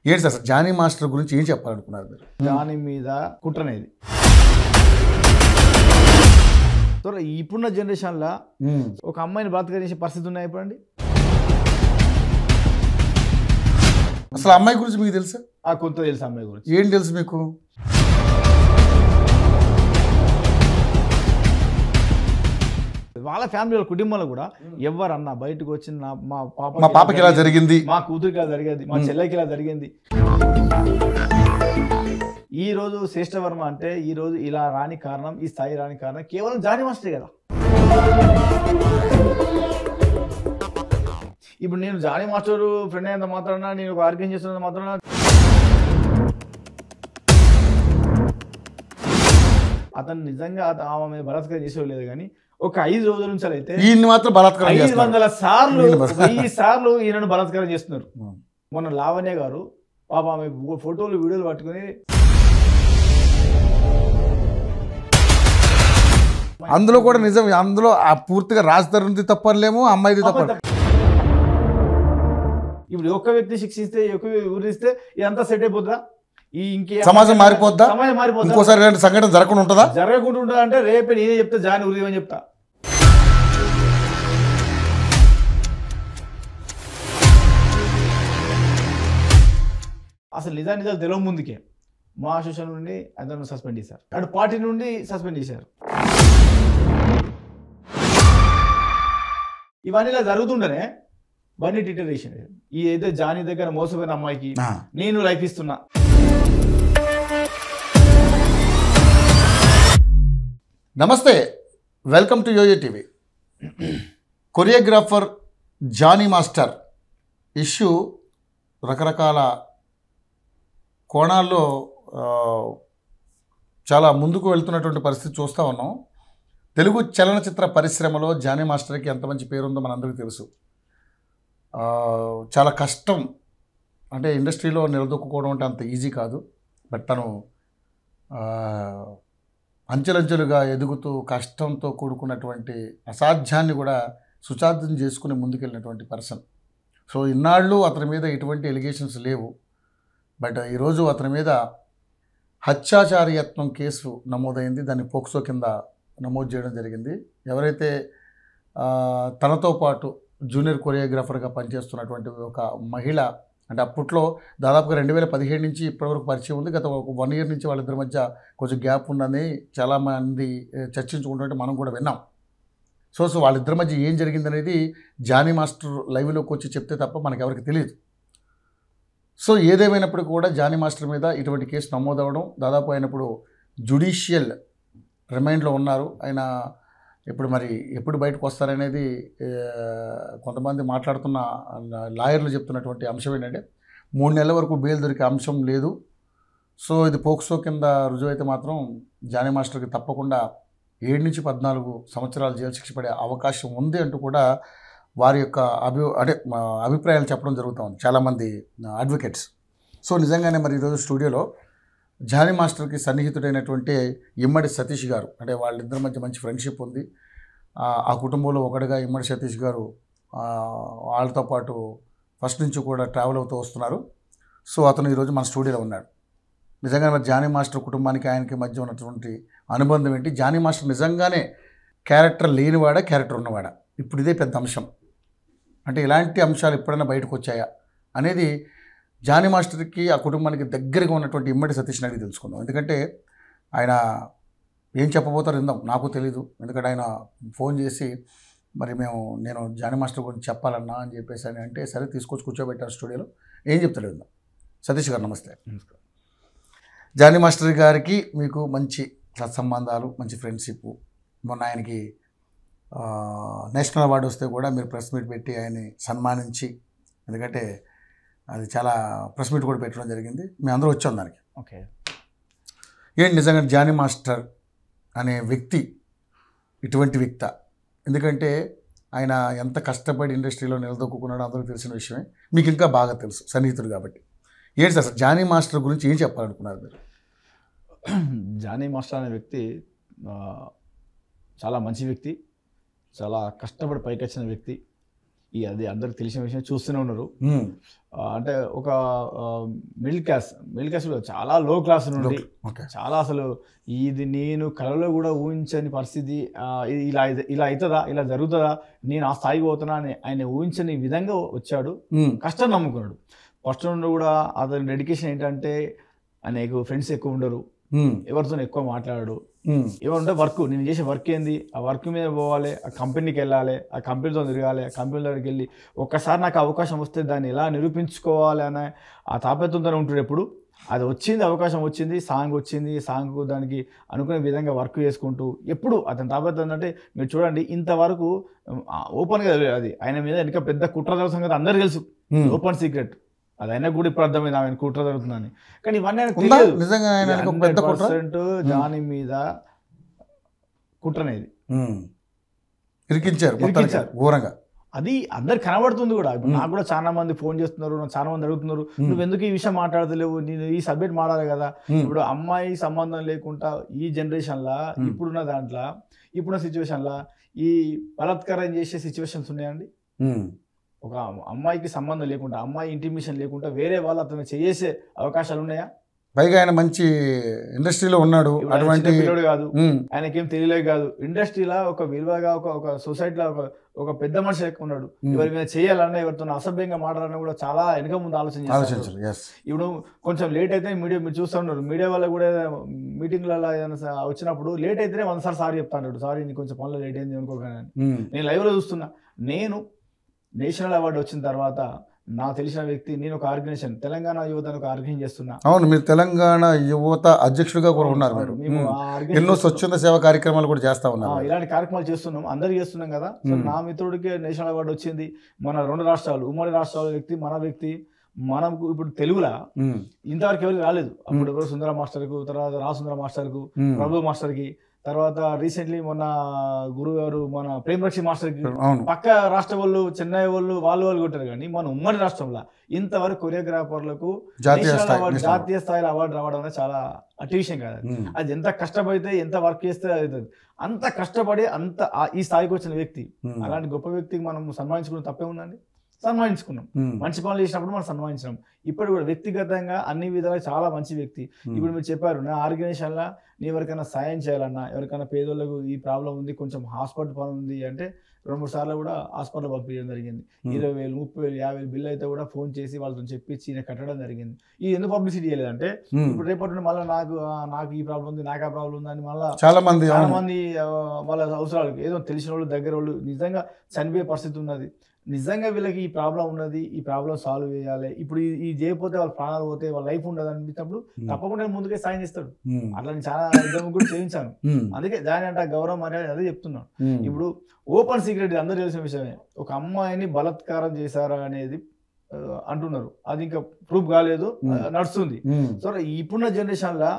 ఏంటి sir Johnny master గురించి ఏం చెప్పాలనుకున్నారు మీరు? జానీ మీద కుట్రనేది ఇప్పుడున్న జనరేషన్లో ఒక అమ్మాయిని బతకనిచ్చే పరిస్థితి ఉన్నాయి ఇప్పుడండి. అసలు అమ్మాయి గురించి మీకు తెలుసా? కొంత తెలుసు అమ్మాయి గురించి. ఏం తెలుసు మీకు? వాళ్ళ ఫ్యామిలీ కుటుంబంలో కూడా ఎవరన్నా బయటకు వచ్చిన మా పాపకి ఇలా జరిగింది, మా కూతురికి ఇలా జరిగేది, మా చెల్లెకి ఇలా జరిగింది. ఈ రోజు శ్రేష్ఠవర్మ అంటే ఈ రోజు ఇలా రాని కారణం, ఈ స్థాయి రాని కారణం కేవలం జానీ మాస్టరే కదా. ఇప్పుడు నేను జానీ మాస్టర్ ఫ్రెండ్ అయినంత మాత్రాన, నేను ఒక ఆర్గనైజ్ చేస్తున్నంత మాత్రాన అతను నిజంగా ఆమె మీద బలాత్కారం చేసేవాళ్ళు కానీ ఒక 5 రోజుల నుంచి అయితే మాత్రం బలాత్కారం 500 సార్లు 1000 సార్లు ఈయనను బలాత్కారం చేస్తున్నారు. మొన్న లావణ్య గారు పాప ఆమె ఫోటోలు వీడియోలు పట్టుకుని అందులో కూడా నిజం, అందులో పూర్తిగా రాజధాని తప్పలేము, అమ్మాయిది తప్ప. ఇప్పుడు ఒక్క వ్యక్తి శిక్షిస్తే ఊరిస్తే ఇదంతా సెట్ అయిపోతుందా? ఈ ఇంకే సమాజం మారిపోద్దా? సమాజం మారిపోద్దా? ఇంకోసారి ఇలాంటి సంఘటన జరగకుండా ఉంటుందా? జరగకుండా ఉంటుందా అంటే రేపే నేనే చెప్తా, జానీ ఉరిదేమని చెప్తా. అసలు నిజాలు తెలియ ముందుకే మా అసోసియేషన్ నుండి అతను సస్పెండ్ చేశారు, అటు పార్టీ నుండి సస్పెండ్ చేశారు. ఇవన్నీ ఇలా జరుగుతుండనే బన్నీ డిటరేషన్. ఈ ఏదో జానీ దగ్గర మోసపోయిన అమ్మాయికి నేను లైఫ్ ఇస్తున్నా. నమస్తే, welcome to Yoyo TV. Choreographer Jani master issue రకరకాల కోణాల్లో చాలా ముందుకు వెళ్తున్నటువంటి పరిస్థితి చూస్తూ ఉన్నాం. తెలుగు చలనచిత్ర పరిశ్రమలో జానీ మాస్టర్కి ఎంత మంచి పేరుందో మనందరికీ తెలుసు. చాలా కష్టం, అంటే ఇండస్ట్రీలో నిలదొక్కుకోవడం అంటే అంత ఈజీ కాదు. బట్ తను అంచెలంచెలుగా ఎదుగుతూ కష్టంతో కూడుకున్నటువంటి అసాధ్యాన్ని కూడా సుసాధ్యం చేసుకుని ముందుకెళ్ళినటువంటి పర్సన్. సో ఇన్నాళ్ళు అతని మీద ఎటువంటి ఎలిగేషన్స్ లేవు. బట్ ఈరోజు అతని మీద హత్యాచారయత్నం కేసు నమోదైంది. దాన్ని పోక్సో కింద నమోదు చేయడం జరిగింది. ఎవరైతే తనతో పాటు జూనియర్ కొరియోగ్రాఫర్గా పనిచేస్తున్నటువంటి ఒక మహిళ, అంటే అప్పట్లో దాదాపుగా 2017 నుంచి ఇప్పటివరకు పరిచయం ఉంది. గత ఒక 1 year నుంచి వాళ్ళిద్దరి మధ్య కొంచెం గ్యాప్ ఉందని చాలామంది చర్చించుకుంటుంటే మనం కూడా విన్నాం. సో వాళ్ళిద్దరి మధ్య ఏం జరిగింది అనేది జానీ మాస్టర్ లైవ్లోకి వచ్చి చెప్తే తప్ప మనకెవరికి తెలియదు. సో ఏదేమైనప్పటికీ కూడా జానీ మాస్టర్ మీద ఇటువంటి కేసు నమోదవడం, దాదాపు అయినప్పుడు జ్యుడిషియల్ రిమైండ్లో ఉన్నారు. ఆయన ఎప్పుడు బయటకు వస్తారనేది కొంతమంది మాట్లాడుతున్న లాయర్లు చెప్తున్నటువంటి అంశం ఏంటంటే 3 నెలల వరకు బెయిల్ దొరికే అంశం లేదు. సో ఇది పోక్సో కింద రుజువు అయితే మాత్రం జానీ మాస్టర్కి తప్పకుండా 7 నుంచి 14 సంవత్సరాలు జైలు శిక్ష పడే అవకాశం ఉంది అంటూ కూడా వారి యొక్క అభిప్రాయాలు చెప్పడం జరుగుతుంది చాలామంది అడ్వకేట్స్. సో నిజంగానే మరి ఈరోజు స్టూడియోలో జానీ మాస్టర్కి సన్నిహితుడైనటువంటి ఇమ్మడి సతీష్ గారు, అంటే వాళ్ళిద్దరి మధ్య మంచి ఫ్రెండ్షిప్ ఉంది. ఆ కుటుంబంలో ఒకటిగా ఇమ్మడి సతీష్ గారు వాళ్ళతో పాటు ఫస్ట్ నుంచి కూడా ట్రావెల్ అవుతూ వస్తున్నారు. సో అతను ఈరోజు మన స్టూడియోలో ఉన్నాడు. నిజంగా మరి జానీ మాస్టర్ కుటుంబానికి ఆయనకి మధ్య ఉన్నటువంటి అనుబంధం ఏంటి? జానీ మాస్టర్ నిజంగానే క్యారెక్టర్ లేనివాడా, క్యారెక్టర్ ఉన్నవాడా? ఇప్పుడు ఇదే పెద్ద అంశం. అంటే ఇలాంటి అంశాలు ఎప్పుడైనా బయటకు వచ్చాయా అనేది జానీ మాస్టర్కి ఆ కుటుంబానికి దగ్గరగా ఉన్నటువంటి ఇమ్మడి సతీష్ని అడిగి తెలుసుకుందాం. ఎందుకంటే ఆయన ఏం చెప్పబోతారో విందాం, నాకు తెలీదు. ఎందుకంటే ఆయన ఫోన్ చేసి నేను జానీ మాస్టర్ గురించి చెప్పాలన్నా అని చెప్పేసి అని అంటే సరే తీసుకొచ్చి కూర్చోబెట్టారు స్టూడియోలో. ఏం చెప్తాడు విందాం. సతీష్ గారు నమస్తే. నమస్కారం. జానీ మాస్టర్ గారికి మీకు మంచి సత్సంబంధాలు, మంచి ఫ్రెండ్షిప్. మొన్న ఆయనకి నేషనల్ అవార్డు వస్తే కూడా మీరు ప్రెస్ మీట్ పెట్టి ఆయన్ని సన్మానించి, ఎందుకంటే అది చాలా ప్రెస్ మీట్ కూడా పెట్టడం జరిగింది, మేము అందరూ వచ్చాం దానికి. ఓకే, ఏంటి నిజంగా జానీ మాస్టర్ అనే వ్యక్తి ఇటువంటి వ్యక్త? ఎందుకంటే ఆయన ఎంత కష్టపడి ఇండస్ట్రీలో నిలదొక్కున్నాడో అందరికీ తెలిసిన విషయమే, మీకు ఇంకా బాగా తెలుసు సన్నిహితుడు కాబట్టి. ఏంటి సార్ జానీ మాస్టర్ గురించి ఏం చెప్పాలనుకున్నారు మీరు? జానీ మాస్టర్ అనే వ్యక్తి చాలా మంచి వ్యక్తి, చాలా కష్టపడి పైకి వచ్చిన వ్యక్తి. అది అందరికి తెలిసిన విషయం, చూస్తూనే ఉన్నారు. అంటే ఒక మిడిల్ క్లాస్ చాలా లో క్లాస్ నుండి చాలా అసలు ఇది నేను కళలో కూడా ఊహించని పరిస్థితి, ఇలా అవుతుందా, ఇలా జరుగుతుందా, నేను ఆ స్థాయికి పోతున్నా అని ఆయన ఊహించని విధంగా వచ్చాడు. కష్టం నమ్ముకున్నాడు. ఫస్ట్ నుండి కూడా అతని డెడికేషన్ ఏంటంటే ఆయనకు ఫ్రెండ్స్ ఎక్కువ ఉండరు, ఎవరితో ఎక్కువ మాట్లాడాడు. ఏమంటే వర్క్, నేను చేసే వర్క్ ఏంది, ఆ వర్క్ మీద పోవాలి, ఆ కంపెనీకి వెళ్ళాలి, ఆ కంపెనీతో తిరగాలి, ఆ కంపెనీ దగ్గరికి వెళ్ళి ఒక్కసారి నాకు అవకాశం వస్తే దాన్ని ఎలా నిరూపించుకోవాలి అనే ఆ తాపత్రంతోనే ఉంటాడు ఎప్పుడు. అది వచ్చింది, అవకాశం వచ్చింది, సాంగ్ వచ్చింది, సాంగ్ దానికి అనుకునే విధంగా వర్క్ చేసుకుంటూ ఎప్పుడు అతని తాపత్రం ఏంటంటే మీరు చూడండి ఇంతవరకు ఓపెన్గా అది ఆయన మీద ఇంకా పెద్ద కుట్ర జరుగుతుంది సంగతి అందరికీ తెలుసు, ఓపెన్ సీక్రెట్. అది అయినా కూడా ఇప్పుడు అర్థమైంది ఆయన కుట్ర జరుగుతుందని. కానీ ఇవన్నీ ఆయనకు తెలియదు. 100% జానీ మీద కుట్రనేది ఇరికించారు ఘోరంగా. అది అందరికి కనబడుతుంది కూడా. ఇప్పుడు నాకు కూడా చాలా మంది ఫోన్ చేస్తున్నారు, చాలా మంది అడుగుతున్నారు, నువ్వు ఎందుకు ఈ విషయం మాట్లాడతలేవు, నేను ఈ సబ్జెక్ట్ మాట్లాడాలి కదా. ఇప్పుడు అమ్మాయి సంబంధం లేకుండా ఈ జనరేషన్లో ఇప్పుడున్న దాంట్లో ఇప్పుడున్న సిచ్యువేషన్లో ఈ బలాత్కారం చేసే సిచ్యువేషన్స్ ఉన్నాయండి. ఒక అమ్మాయికి సంబంధం లేకుండా, అమ్మాయి ఇంటిమేషన్ లేకుండా వేరే వాళ్ళు అతను చేసే అవకాశాలు ఉన్నాయా? పైగా ఆయన మంచి ఇండస్ట్రీలో ఉన్నాడు, అటువంటి పిల్లడు కాదు, ఆయనకేం తెలియలేదు కాదు. ఇండస్ట్రీలో ఒక విలువగా ఒక సొసైటీలో ఒక పెద్ద మనిషి ఎక్కువ ఉన్నాడు. ఎవరి మీద చేయాలన్నా, ఎవరితో అసభ్యంగా మాట్లాడాలన్నా కూడా చాలా వెనక ముందు ఆలోచించారు. ఇప్పుడు కొంచెం లేట్ అయితే మీడియా మీరు చూస్తూ ఉన్నారు, మీడియా వల్ల కూడా మీటింగ్లలో వచ్చినప్పుడు లేట్ అయితేనే 100 సార్లు సారీ చెప్తాడు, సారీ నీకు కొంచెం పనులు లేట్ అయింది అనుకోగానే. నేను లైవ్లో చూస్తున్నా. నేను నేషనల్ అవార్డు వచ్చిన తర్వాత నాకు తెలిసిన వ్యక్తి, నేను ఒక ఆర్గనైజేషన్ తెలంగాణ యువతను ఒక ఆర్గనైజేషన్ చేస్తున్నా. అవును, మీరు తెలంగాణ యువత అధ్యక్షుడిగా కూడా ఉన్నారు. మేము ఎన్నో స్వచ్ఛంద సేవా కార్యక్రమాలు కూడా చేస్తా ఉన్నాం. ఇలాంటి కార్యక్రమాలు చేస్తున్నాం, అందరికి చేస్తున్నాం కదా. నా మిత్రుడికి నేషనల్ అవార్డు వచ్చింది. మన 2 రాష్ట్రాలు, ఉమ్మడి రాష్ట్రాల వ్యక్తి, మన వ్యక్తి. మనకు ఇప్పుడు తెలుగులో ఇంతవరకు ఎవరికి రాలేదు. అప్పుడు ఎవరు సుందర మాస్టర్కు, తర్వాత రాసుందర మాస్టర్కు, ప్రభు మాస్టర్కి, తర్వాత రీసెంట్లీ మొన్న గురువు గారు మన ప్రేమ్ రక్షి మాస్టర్కి, పక్క రాష్ట్ర చెన్నై వాళ్ళు కొట్టారు. కానీ మన ఉమ్మడి రాష్ట్రంలో ఇంతవరకు కొరియోగ్రాఫర్లకు జాతీయ స్థాయిలో అవార్డు రావడం అనేది చాలా అట్టి విషయం కాదు. అది ఎంత కష్టపడితే, ఎంత వర్క్ చేస్తే అవుతుంది. అంత కష్టపడి ఈ స్థాయికి వచ్చిన వ్యక్తి, అలాంటి గొప్ప వ్యక్తికి మనం సన్మానించుకున్న తప్పే ఉందండి. సన్మానించుకున్నాం, మంచి పనులు చేసినప్పుడు మనం సన్మానించాం. ఇప్పుడు కూడా వ్యక్తిగతంగా అన్ని విధాలుగా చాలా మంచి వ్యక్తి. ఇప్పుడు మీరు చెప్పారు, నా ఆర్గనైజేషన్లో నీ ఎవరికైనా సాయం చేయాలన్నా, ఎవరికైనా పేదోళ్ళకు ఈ ప్రాబ్లం ఉంది, కొంచెం హాస్పిటల్ పని ఉంది అంటే 2-3 సార్లు కూడా హాస్పిటల్ పంపించడం జరిగింది. 20,000, 30,000, 50,000 బిల్లు అయితే కూడా ఫోన్ చేసి వాళ్ళతో చెప్పించి నేను కట్టడం జరిగింది. ఇది ఎందుకు పబ్లిసిటీ చేయలేదంటే ఇప్పుడు రేపటి మళ్ళీ నాకు ఈ ప్రాబ్లం ఉంది, నాకు ఆ ప్రాబ్లం ఉంది అని మళ్ళీ చాలా మంది వాళ్ళ అవసరాలకు ఏదో తెలిసిన వాళ్ళు, దగ్గర వాళ్ళు నిజంగా చనిపోయే పరిస్థితి ఉన్నది. నిజంగా వీళ్ళకి ఈ ప్రాబ్లం ఉన్నది, ఈ ప్రాబ్లం సాల్వ్ చేయాలి, ఇప్పుడు ఈ చేయకపోతే వాళ్ళ ప్రాణాలు పోతే వాళ్ళ లైఫ్ ఉండదు అనిపించినప్పుడు తప్పకుండా ముందుకే సాయం చేస్తాడు. అట్లా నేను చాలా ఇద్దరు కూడా చేయించాను. అందుకే దాని అంటే గౌరవం మర్యాద అదే చెప్తున్నాను. ఇప్పుడు ఓపెన్ సీక్రెట్ అందరూ తెలిసిన విషయమే, ఒక అమ్మాయిని బలాత్కారం చేశారా అనేది అంటున్నారు. అది ఇంకా ప్రూఫ్ కాలేదు, నడుస్తుంది. సో ఇప్పుడున్న జనరేషన్లో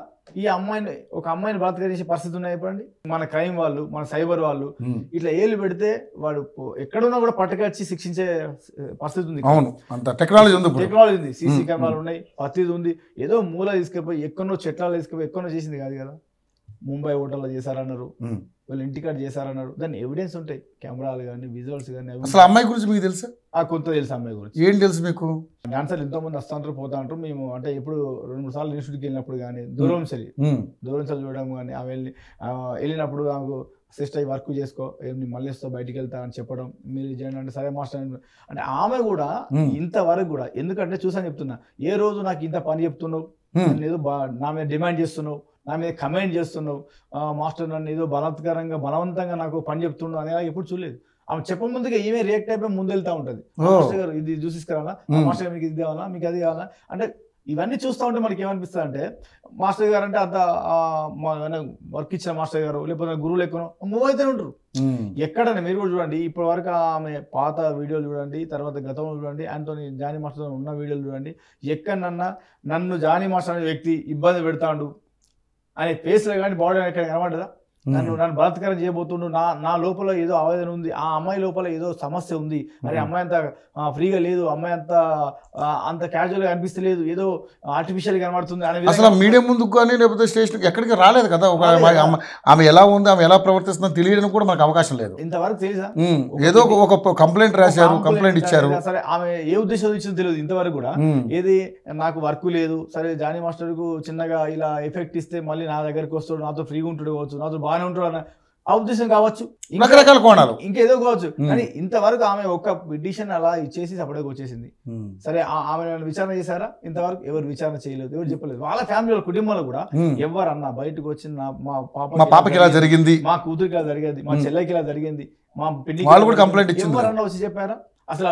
ఒక అమ్మాయిని బలాత్కారం చేసే పరిస్థితి ఉన్నాయి. చెప్పండి, మన క్రైమ్ వాళ్ళు, మన సైబర్ వాళ్ళు ఇట్లా ఏళ్ళు పెడితే వాడు ఎక్కడున్నా కూడా పట్టుకొచ్చి శిక్షించే పరిస్థితి ఉంది. టెక్నాలజీ ఉంది, సీసీ కెమెరాలు ఉన్నాయి, ప్రతిది ఉంది. ఏదో మూల తీసుకుపోయి ఎక్కడో చెట్లలో తీసుకుపోయి ఎక్కడో చేసింది కాదు కదా. ముంబై హోటల్లో చేశారన్నారు, వాళ్ళు ఇంటికాడ చేశారన్నారు, దాన్ని ఎవిడెన్స్ ఉంటాయి, కెమెరాలు కానీ, విజువల్స్ కానీ. అసలు అమ్మాయి గురించి మీకు తెలుసా? కొంత తెలుసు అమ్మాయి గురించి. ఏం తెలుసు మీకు? డాన్సర్లు ఎంతో మంది వస్తూ ఉంటారు, పోతా ఉంటారు. మేము అంటే ఎప్పుడు 2-3 సార్లు ఇన్స్టిట్యూట్కి వెళ్ళినప్పుడు కానీ, దూరం చూడడం కానీ, వెళ్ళినప్పుడు నాకు సిస్టర్ వర్క్ చేసుకో, మళ్ళీ వస్తా, బయటికి వెళ్తా అని చెప్పడం, మీరు చేయండి అంటే సరే మాస్టర్ అంటే ఆమె కూడా ఇంతవరకు కూడా. ఎందుకంటే చూసాను చెప్తున్నా, ఏ రోజు నాకు ఇంత పని చెప్తున్నావు, ఏదో నా మీద డిమాండ్ చేస్తున్నావు, నా మీద కమెంట్ చేస్తున్నావు, మాస్టర్ నన్ను ఏదో బలవంతంగా నాకు పని చెప్తున్నావు అనేది ఎప్పుడు చూడలేదు. ఆమె చెప్ప ముందుగా ఏమే రియాక్ట్ అయిపోయి ముందు వెళ్తా ఉంటుంది. మాస్టర్ గారు ఇది చూసిస్కరాలా, మాస్టర్ గారు మీకు ఇది కావాలా, మీకు అది కావాలా అంటే ఇవన్నీ చూస్తూ ఉంటే మనకి ఏమనిపిస్తుంది అంటే, మాస్టర్ గారు అంటే అంత వర్క్ ఇచ్చిన మాస్టర్ గారు లేకపోతే గురువులు ఎక్కువ మూవ్ అయితే ఉంటారు. ఎక్కడైనా మీరు కూడా చూడండి, ఇప్పటి వరకు ఆమె పాత వీడియోలు చూడండి, తర్వాత గతంలో చూడండి, ఆయనతో జానీ మాస్టర్ ఉన్న వీడియోలు చూడండి, ఎక్కడన్నా నన్ను జానీ మాస్టర్ అనే వ్యక్తి ఇబ్బంది పెడతాడు అనే ఫేస్లో కానీ బాడీ ఎక్కడ కనబడ్డదా? నన్ను బలాత్కారం చేయబోతుండు, నా లోపల ఏదో ఆవేదన ఉంది, ఆ అమ్మాయి లోపల ఏదో సమస్య ఉంది, అరే అమ్మాయి అంత ఫ్రీగా లేదు, అమ్మాయి అంత క్యాజువల్ గా అనిపిస్తలేదు, ఏదో ఆర్టిఫిషియల్ కనబడుతుంది అనే అసలు మీడియా ముందుకు కానీ లేకపోతే స్టేషన్ ఎక్కడికి రాలేదు కదా. ఆమె ఎలా ఉంది, ఆమె ఎలా ప్రవర్తిస్తుందో తెలియడానికి కూడా మనకు అవకాశం లేదు. ఇంతవరకు తెలుసా? ఏదో ఒక కంప్లైంట్ రాశారు, కంప్లైంట్ ఇచ్చారు. సరే ఆమె ఏ ఉద్దేశం ఇచ్చిందో తెలియదు ఇంతవరకు కూడా. ఏది నాకు వర్క్ లేదు, సరే జానీ మాస్టర్ కు చిన్నగా ఇలా ఎఫెక్ట్ ఇస్తే మళ్ళీ నా దగ్గరికి వస్తాడు, నాతో ఫ్రీగా ఉంటాడు కావచ్చు, నాతో బాగానే ఉంటాడు అన్న ఆ ఉద్దేశం కావచ్చు, రకరకాల కోణాలు ఇంకేదో కావచ్చు. కానీ ఇంతవరకు ఆమె ఒక పిటిషన్ అలా ఇచ్చేసి అప్పటికి వచ్చేసింది. సరే ఆమె విచారణ చేశారా? ఇంతవరకు ఎవరు విచారణ చేయలేదు, ఎవరు చెప్పలేదు. వాళ్ళ ఫ్యామిలీ కుటుంబంలో కూడా ఎవరు అన్న బయటకు వచ్చి మా పాపకి ఇలా జరిగింది, మా కూతురికి ఇలా జరిగింది, మా చెల్లెకి ఇలా జరిగింది, మా పిల్లికి వాళ్ళు కూడా కంప్లైంట్ ఇచ్చింది, ఎవరన్నా వచ్చి చెప్పారా? అసలు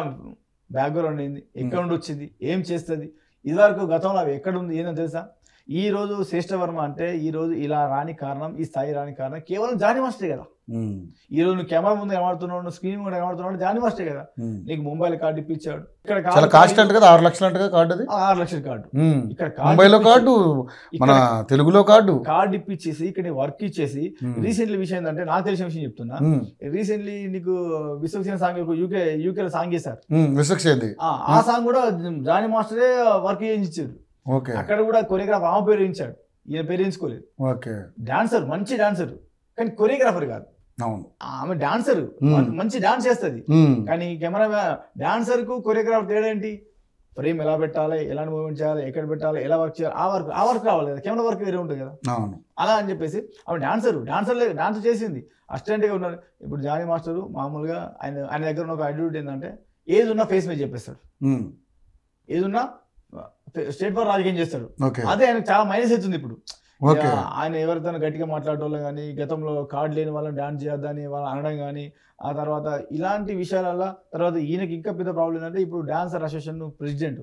బ్యాక్గ్రౌండ్ ఏంది, ఎక్కడ నుండి వచ్చింది, ఏం చేస్తుంది, ఇదివరకు గతంలో అవి ఎక్కడ ఉంది ఏందో తెలుసా? ఈ రోజు శ్రేష్ఠవర్మ అంటే ఈ రోజు ఇలా రాని కారణం, ఈ స్థాయి రాని కారణం కేవలం జానీ మాస్టరే కదా. ఈ రోజు నువ్వు కెమెరా ముందు కనబడుతున్నావు, స్క్రీన్ ముందు కనబడుతున్నావు, జానీ మాస్టరే కదా. నీకు ముంబైలో కార్డు ఇప్పించాడు, ఇక్కడ చాలా కాస్ట్ అంటే కదా 6 లక్షలు అంటే కార్డు, అది 6 లక్షల కార్డు. ఇక్కడ ముంబైలో కార్డు, మన తెలుగులో కార్డు ఇప్పించేసి ఇక్కడ వర్క్ ఇచ్చేసి. రీసెంట్లీ విషయం ఏంటంటే, నాకు తెలిసిన విషయం చెప్తున్నా, రీసెంట్లీ నీకు విశ్వక్సేన సాంగ్ యూకేలో సాంగ్ చేశారు, విశ్వక్సేన్. ఆ సాంగ్ కూడా జానీ మాస్టరే వర్క్ చేయించాడు. అక్కడ కూడా కొరియోగ్రాఫర్ ఆమె పేరు వేయించాడు, ఈయన పేరు వేయించుకోలేదు. డాన్సర్, మంచి డాన్సర్, కానీ కొరియోగ్రాఫర్ కాదు. ఆమె డాన్సర్, మంచి డాన్స్ చేస్తుంది, కానీ కెమెరా డాన్సర్ కు కొరియోగ్రాఫర్ తేడా ఏంటి? ఫ్రేమ్ ఎలా పెట్టాలి, ఎలాంటి మూవ్మెంట్ చేయాలి, ఎక్కడ పెట్టాలి, ఎలా వర్క్ చేయాలి, ఆ వర్క్ రావాలి కదా. కెమెరా వర్క్ వేరే ఉంటుంది కదా. అలా అని చెప్పేసి ఆమె డాన్సర్ చేసింది, అసిస్టెంట్గా ఉన్నారు. ఇప్పుడు జానీ మాస్టర్ మామూలుగా ఆయన దగ్గర ఉన్న ఒక అడ్యూట్ ఏంటంటే, ఏది ఉన్నా ఫేస్ మీద చెప్పేస్తాడు, ఏదున్నా స్టేట్ ఫర్ రాజకీయం చేస్తాడు. అదే ఆయనకు చాలా మైనస్ అవుతుంది ఇప్పుడు. ఆయన ఎవరితో గట్టిగా మాట్లాడటం కానీ, గతంలో కార్డు లేని వాళ్ళని డాన్స్ చేయొద్దని వాళ్ళు అనడం కానీ, ఆ తర్వాత ఇలాంటి విషయాలలో తర్వాత ఈయనకి ఇంకా పెద్ద ప్రాబ్లం ఏంటంటే, ఇప్పుడు డాన్సర్ అసోసియేషన్ ప్రెసిడెంట్.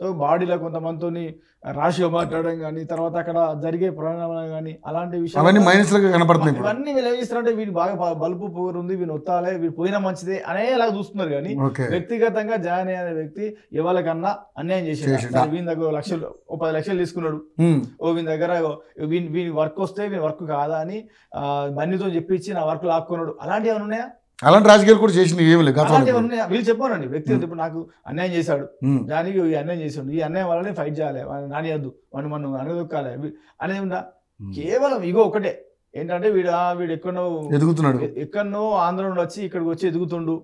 సో బాడీలో కొంతమందితో రాష్ట్రీయ మాట్లాడడం కానీ, తర్వాత అక్కడ జరిగే పరిణామాలు కానీ, అలాంటి విషయాలు ఇవన్నీ వీళ్ళు ఏం చేస్తారంటే, వీళ్ళు బాగా బలుపు పొగరు ఉంది, వీళ్ళు ఒత్తాలే, వీళ్ళు పోయినా మంచిదే అనేలాగా చూస్తున్నారు. కానీ వ్యక్తిగతంగా జానీ అనే వ్యక్తి ఎవరికన్నా అన్యాయం చేసేది. వీని దగ్గర 10 లక్షలు తీసుకున్నాడు, వీని దగ్గర వీని వర్క్ వస్తే వీని వర్క్ కాదా అని బన్నీతో చెప్పించి నా వర్క్ లాక్కున్నాడు. అలాంటివి ఏమైనా ఉన్నాయా? అలాంటి రాజకీయాలు కూడా చేసింది ఏమి లేదు. వీళ్ళు చెప్పానండి, వ్యక్తిగత ఇప్పుడు నాకు అన్యాయం చేశాడు, దానికి ఈ అన్యాయం చేసాడు, ఈ అన్యాయం వల్లనే ఫైట్ చేయాలి, నానియద్దు, మనం అనగదొక్కాలి అనేది ఉందా? కేవలం ఇగో ఒకటే ఏంటంటే, వీడు ఎక్కడనో ఆంధ్ర నుండి వచ్చి ఇక్కడికి వచ్చి ఎదుగుతుండు,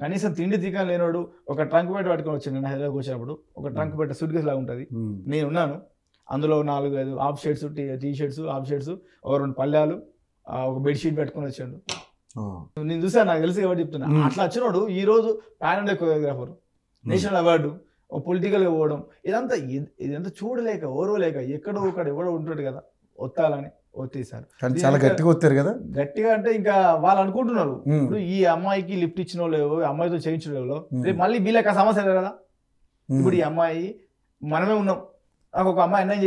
కనీసం తిండి తీక లేనోడు. ఒక ట్రంక్ పెట్ట పట్టుకొని వచ్చాను నేను హైదరాబాద్ వచ్చినప్పుడు. ఒక ట్రంక్ పెట్ట సూట్ కేసు లాగా ఉంటుంది, నేనున్నాను అందులో 4-5 half shirts, T shirts, half shirts, 2 పళ్ళాలు, ఒక బెడ్షీట్ పెట్టుకొని వచ్చాడు. నేను చూసాను, నాకు తెలుసు కాబట్టి చెప్తున్నా. అట్లా వచ్చినాడు ఈ రోజు pan India choreographer, national award, పొలిటికల్గా పోవడం, ఇదంతా చూడలేక ఓర్వలేక ఎక్కడో ఎవడో ఉంటాడు కదా ఒత్తాలని ఒత్తేసారు. చాలా గట్టిగా ఒత్తారు కదా. గట్టిగా అంటే ఇంకా వాళ్ళు అనుకుంటున్నారు, ఇప్పుడు ఈ అమ్మాయికి లిఫ్ట్ ఇచ్చిన వాళ్ళు, అమ్మాయితో చేయించిన వాళ్ళు, రేపు మళ్ళీ వీళ్ళకి ఆ సమస్య కదా. ఇప్పుడు ఈ అమ్మాయి మనమే ఉన్నాం, నాకు ఒక అమ్మాయి అన్యాయం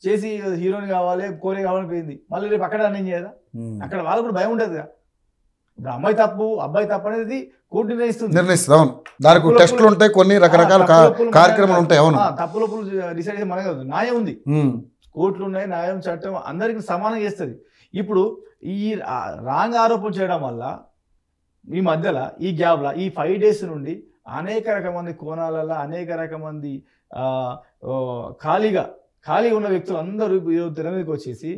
చేసి హీరోయిన్ కావాలి, కోరే కావాలని పోయింది, మళ్ళీ రేపు అక్కడ అన్యాయం చేయదా? అక్కడ వాళ్ళకు కూడా భయం ఉంటుంది కదా. ఇప్పుడు అమ్మాయి తప్పు అబ్బాయి తప్పు అనేది కోర్టు నిర్ణయిస్తుంది. అవును, దానికి టెస్టులు ఉంటాయి, కొన్ని రకరకాల కార్యక్రమాలు ఉంటాయి. అవును, తప్పులు డిసైడ్ చేసి మనకి న్యాయం ఉంది, కోర్టులు ఉన్నాయి, న్యాయం చట్టం అందరికి సమానం చేస్తుంది. ఇప్పుడు ఈ రాంగ్ ఆరోపణ చేయడం వల్ల ఈ మధ్యలో ఈ గ్యాప్లో ఈ 5 days నుండి అనేక రకమంది కోణాలలో అనేక రకమంది ఖాళీ ఉన్న వ్యక్తులు అందరూ తెర మీదకి వచ్చేసి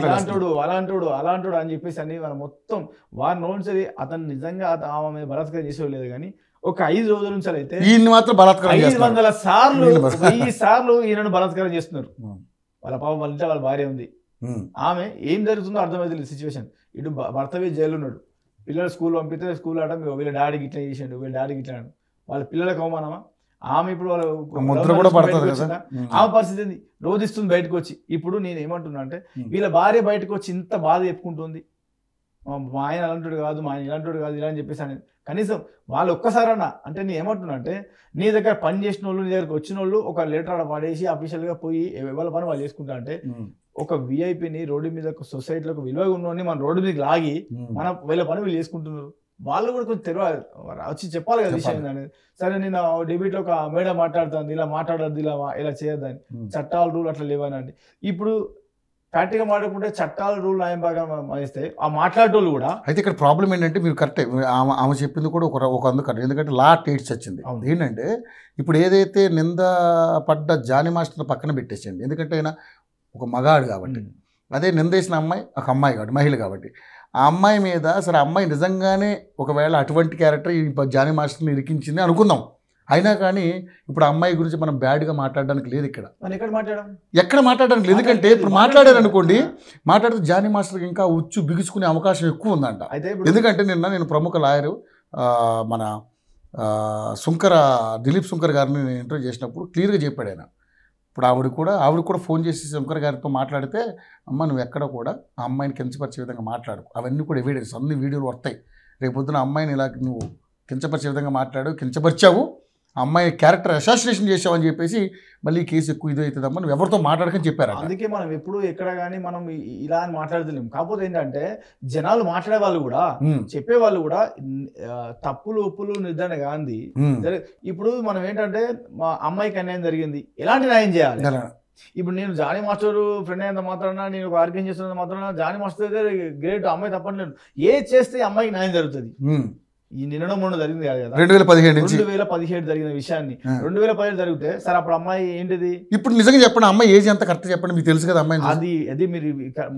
ఇలాంటోడు అలాంటోడు అని చెప్పేసి అని మనం మొత్తం వారి నోట్సరి అతను నిజంగా ఆమె బలాత్కారం చేసేవాళ్ళు కానీ ఒక 5 రోజుల నుంచి అయితే 500 సార్లు 1000 సార్లు ఈయనను బలాత్కారం చేస్తున్నారు. వాళ్ళ పాప వాళ్ళ ఇంట్లో వాళ్ళ భార్య ఉంది, ఆమె ఏం జరుగుతుందో అర్థమవుతుంది సిచ్యువేషన్. ఇటు భర్త జైలు ఉన్నాడు, పిల్లలు స్కూల్ పంపితే స్కూల్ ఆడడం వీళ్ళ డాడీకి ఇట్లా చేసాడు, వీళ్ళ డాడీకి ఇట్లా వాళ్ళ పిల్లలకు అవమానమా? ఆమె ఇప్పుడు ఆమె పరిస్థితి ఏంది? రోధిస్తుంది బయటకు వచ్చి. ఇప్పుడు నేను ఏమంటున్నా అంటే, వీళ్ళ భార్య బయటకు వచ్చి ఇంత బాధ చెప్పుకుంటుంది, మా ఆయన అలాంటి కాదు, మా ఆయన ఇలాంటి కాదు ఇలా అని చెప్పేసి అనేది. కనీసం వాళ్ళు ఒక్కసారన్నా అంటే నేను ఏమంటున్నా అంటే, నీ దగ్గర పని చేసిన వాళ్ళు, నీ దగ్గరకు వచ్చిన వాళ్ళు ఒక లెటర్ ఆడ పడేసి అఫీషియల్గా పోయి వాళ్ళ పని వాళ్ళు చేసుకుంటా అంటే, ఒక విఐపిని రోడ్డు మీద సొసైటీలో విలువ ఉన్నోని మన రోడ్డు మీదకి లాగి మన వీళ్ళ పని వీళ్ళు చేసుకుంటున్నారు. వాళ్ళు కూడా కొంచెం తెలియాలి, వచ్చి చెప్పాలి కదా విషయం అనేది. సరే నేను డెబిట్లో ఒక మేడం మాట్లాడుతుంది, ఇలా మాట్లాడద్దు, ఇలా చేయొద్దని, చట్టాలు రూల్ అట్లా లేవనండి. ఇప్పుడు ప్రాక్టికల్ మాట్లాడుకుంటే చట్టాలు రూల్ న్యాయం బాగా ఇస్తే ఆ మాట్లాడేటోళ్ళు కూడా. అయితే ఇక్కడ ప్రాబ్లం ఏంటంటే మీరు కరెక్టే, ఆమె చెప్పింది కూడా ఒక అందుకు కరెక్ట్. ఎందుకంటే లా టేట్స్ వచ్చింది ఏంటంటే ఇప్పుడు ఏదైతే నింద పడ్డ జానీ మాస్టర్ పక్కన పెట్టేసింది, ఎందుకంటే ఆయన ఒక మగాడు కాబట్టి, అదే నిందేసిన అమ్మాయి ఒక అమ్మాయి కాబట్టి, మహిళ కాబట్టి ఆ అమ్మాయి మీద సరే అమ్మాయి నిజంగానే ఒకవేళ అటువంటి క్యారెక్టర్ ఈ జానీ మాస్టర్ని ఇరికించింది అనుకుందాం, అయినా కానీ ఇప్పుడు అమ్మాయి గురించి మనం బ్యాడ్గా మాట్లాడడానికి లేదు ఇక్కడ, ఎక్కడ మాట్లాడడానికి లేదు. ఎందుకంటే ఇప్పుడు మాట్లాడారనుకోండి, మాట్లాడితే జానీ మాస్టర్కి ఇంకా ఉచ్చు బిగుసుకునే అవకాశం ఎక్కువ ఉందంట. ఎందుకంటే నేను ప్రముఖ లాయరు మన దిలీప్ శుంకర్ గారిని నేను ఇంటర్వ్యూ చేసినప్పుడు క్లియర్గా చెప్పాడు ఆయన. ఇప్పుడు ఆవిడ కూడా ఫోన్ చేసి శంకర్ గారితో మాట్లాడితే, అమ్మ నువ్వు ఎక్కడ కూడా ఆ అమ్మాయిని కించపరిచే విధంగా మాట్లాడు, అవన్నీ కూడా ఎవిడెన్స్, అన్ని వీడియోలు వస్తాయి. రేపొద్దున అమ్మాయిని ఇలా నువ్వు కించపరిచే విధంగా మాట్లాడు, కించపరిచావు, అమ్మాయి క్యారెక్టర్ అసాసినేషన్ చేసావని చెప్పేసి మళ్ళీ కేసు ఎక్కువ ఇది అవుతుందమ్మా, నువ్వు ఎవరితో మాట్లాడకని చెప్పారు. అందుకే మనం ఎప్పుడు ఎక్కడ కానీ మనం ఇలా అని మాట్లాడలేము. కాకపోతే ఏంటంటే జనాలు మాట్లాడే వాళ్ళు కూడా, చెప్పేవాళ్ళు కూడా తప్పులు ఒప్పులు నిర్ధారణ కాంది. ఇప్పుడు మనం ఏంటంటే మా అమ్మాయికి అన్యాయం జరిగింది, ఎలాంటి న్యాయం చేయాలి? ఇప్పుడు నేను జానీ మాస్టర్ ఫ్రెండ్ అయినంత మాత్రాన, నేను ఒక ఆర్గ్యం చేస్తున్నంత మాత్రాన జానీ మాస్టర్ గ్రేట్, అమ్మాయి తప్పట్లేదు. ఏది చేస్తే అమ్మాయికి న్యాయం జరుగుతుంది. ఈ నిన్న మొన్న జరిగింది కాదు కదా, 2017 జరిగిన విషయాన్ని 2017 జరిగితే సరే అప్పుడు అమ్మాయి ఏంటిది? ఇప్పుడు నిజంగా చెప్పండి, అమ్మాయి ఏజ్ ఎంత కరెక్ట్ చెప్పండి, మీకు తెలుసు కదా అమ్మాయి. అది మీరు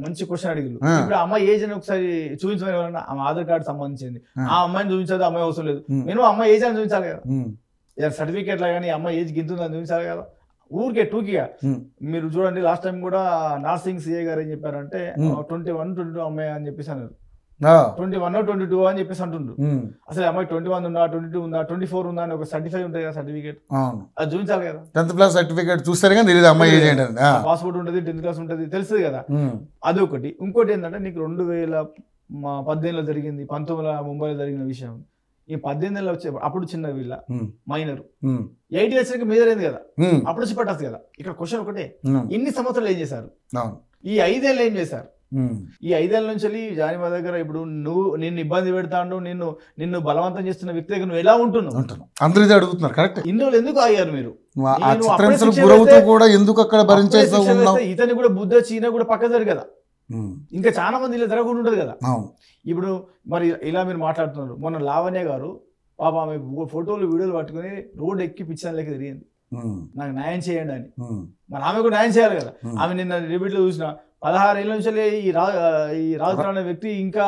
మంచి క్వశ్చన్ అడిగారు. ఇప్పుడు అమ్మాయి ఏజ్ అని ఒకసారి చూపించమని, ఆధార్ కార్డు సంబంధించింది, ఆ అమ్మాయిని చూపించదు, అమ్మాయి అవసరం లేదు. నేను అమ్మాయి ఏజ్ అని చూపించాలి కదా, సర్టిఫికేట్ లా కానీ అమ్మాయి ఏజ్ గింతుందని చూపించాలి కదా. ఊరికే టూకిగా మీరు చూడండి, లాస్ట్ టైం కూడా నార్సింగ్ సిఏ గారు ఏం చెప్పారంటే 21, 22 అమ్మాయి అని చెప్పేసి అన్నారు. 21 or 22 అని చెప్పేసి అంటుండ్రు. అసలు అమ్మాయి 21 ఉందా, 22 ఉందా, 24 ఉందా అని ఒక సర్టిఫైడ్ ఉంటుంది కదా, సర్టిఫికేట్ అది చూపించాలి కదా. 10th క్లాస్ సర్టిఫికేట్ చూస్తారు కానీ తెలియదు అమ్మాయి ఏజ్ ఏంటంటే, పాస్పోర్ట్ ఉంటుంది, 10th క్లాస్ ఉంటుంది, తెలుస్తుంది కదా. అదొకటి. ఇంకోటి ఏంటంటే నీకు 2018లో జరిగింది, 19 జరిగిన విషయం. ఈ 18 వచ్చే అప్పుడు చిన్న వీళ్ళ మైనర్ 18 వచ్చాక మేజర్ అయింది కదా, అప్పుడు వచ్చి పట్టచ్చు కదా. ఇక్కడ క్వశ్చన్ ఒకటే, ఇన్ని సంవత్సరాలు ఏం చేశారు? ఈ 5 ఏళ్ళు ఏం చేశారు? ఈ 5 ఏళ్ళ నుంచి జానీ మా దగ్గర ఇప్పుడు నిన్ను ఇబ్బంది పెడతాడు, నిన్ను బలవంతం చేస్తున్న వ్యక్తి దగ్గర నువ్వు ఎలా ఉంటున్నావు? అందరూ అడుగుతున్నారు. కరెక్ట్. ఇన్ని రోజులు ఎందుకు ఆగారు మీరు? ఇతని కూడా బుద్ధ చీన కూడా పక్క జరు కదా, ఇంకా చాలా మంది ఇలా జరగకుండా ఉంటది కదా. ఇప్పుడు మరి ఇలా మీరు మాట్లాడుతున్నారు. మొన్న లావణ్య గారు పాప ఆమె ఫోటోలు వీడియోలు పట్టుకుని రోడ్డు ఎక్కి పిచ్చాను లేక తిరిగింది, నాకు న్యాయం చేయండి అని. మరి ఆమె కూడా న్యాయం చేయాలి కదా. ఆమె నిన్న రిపీట్లో చూసిన 16 ఏళ్ళ నుంచి ఈ రాజు అనే వ్యక్తి ఇంకా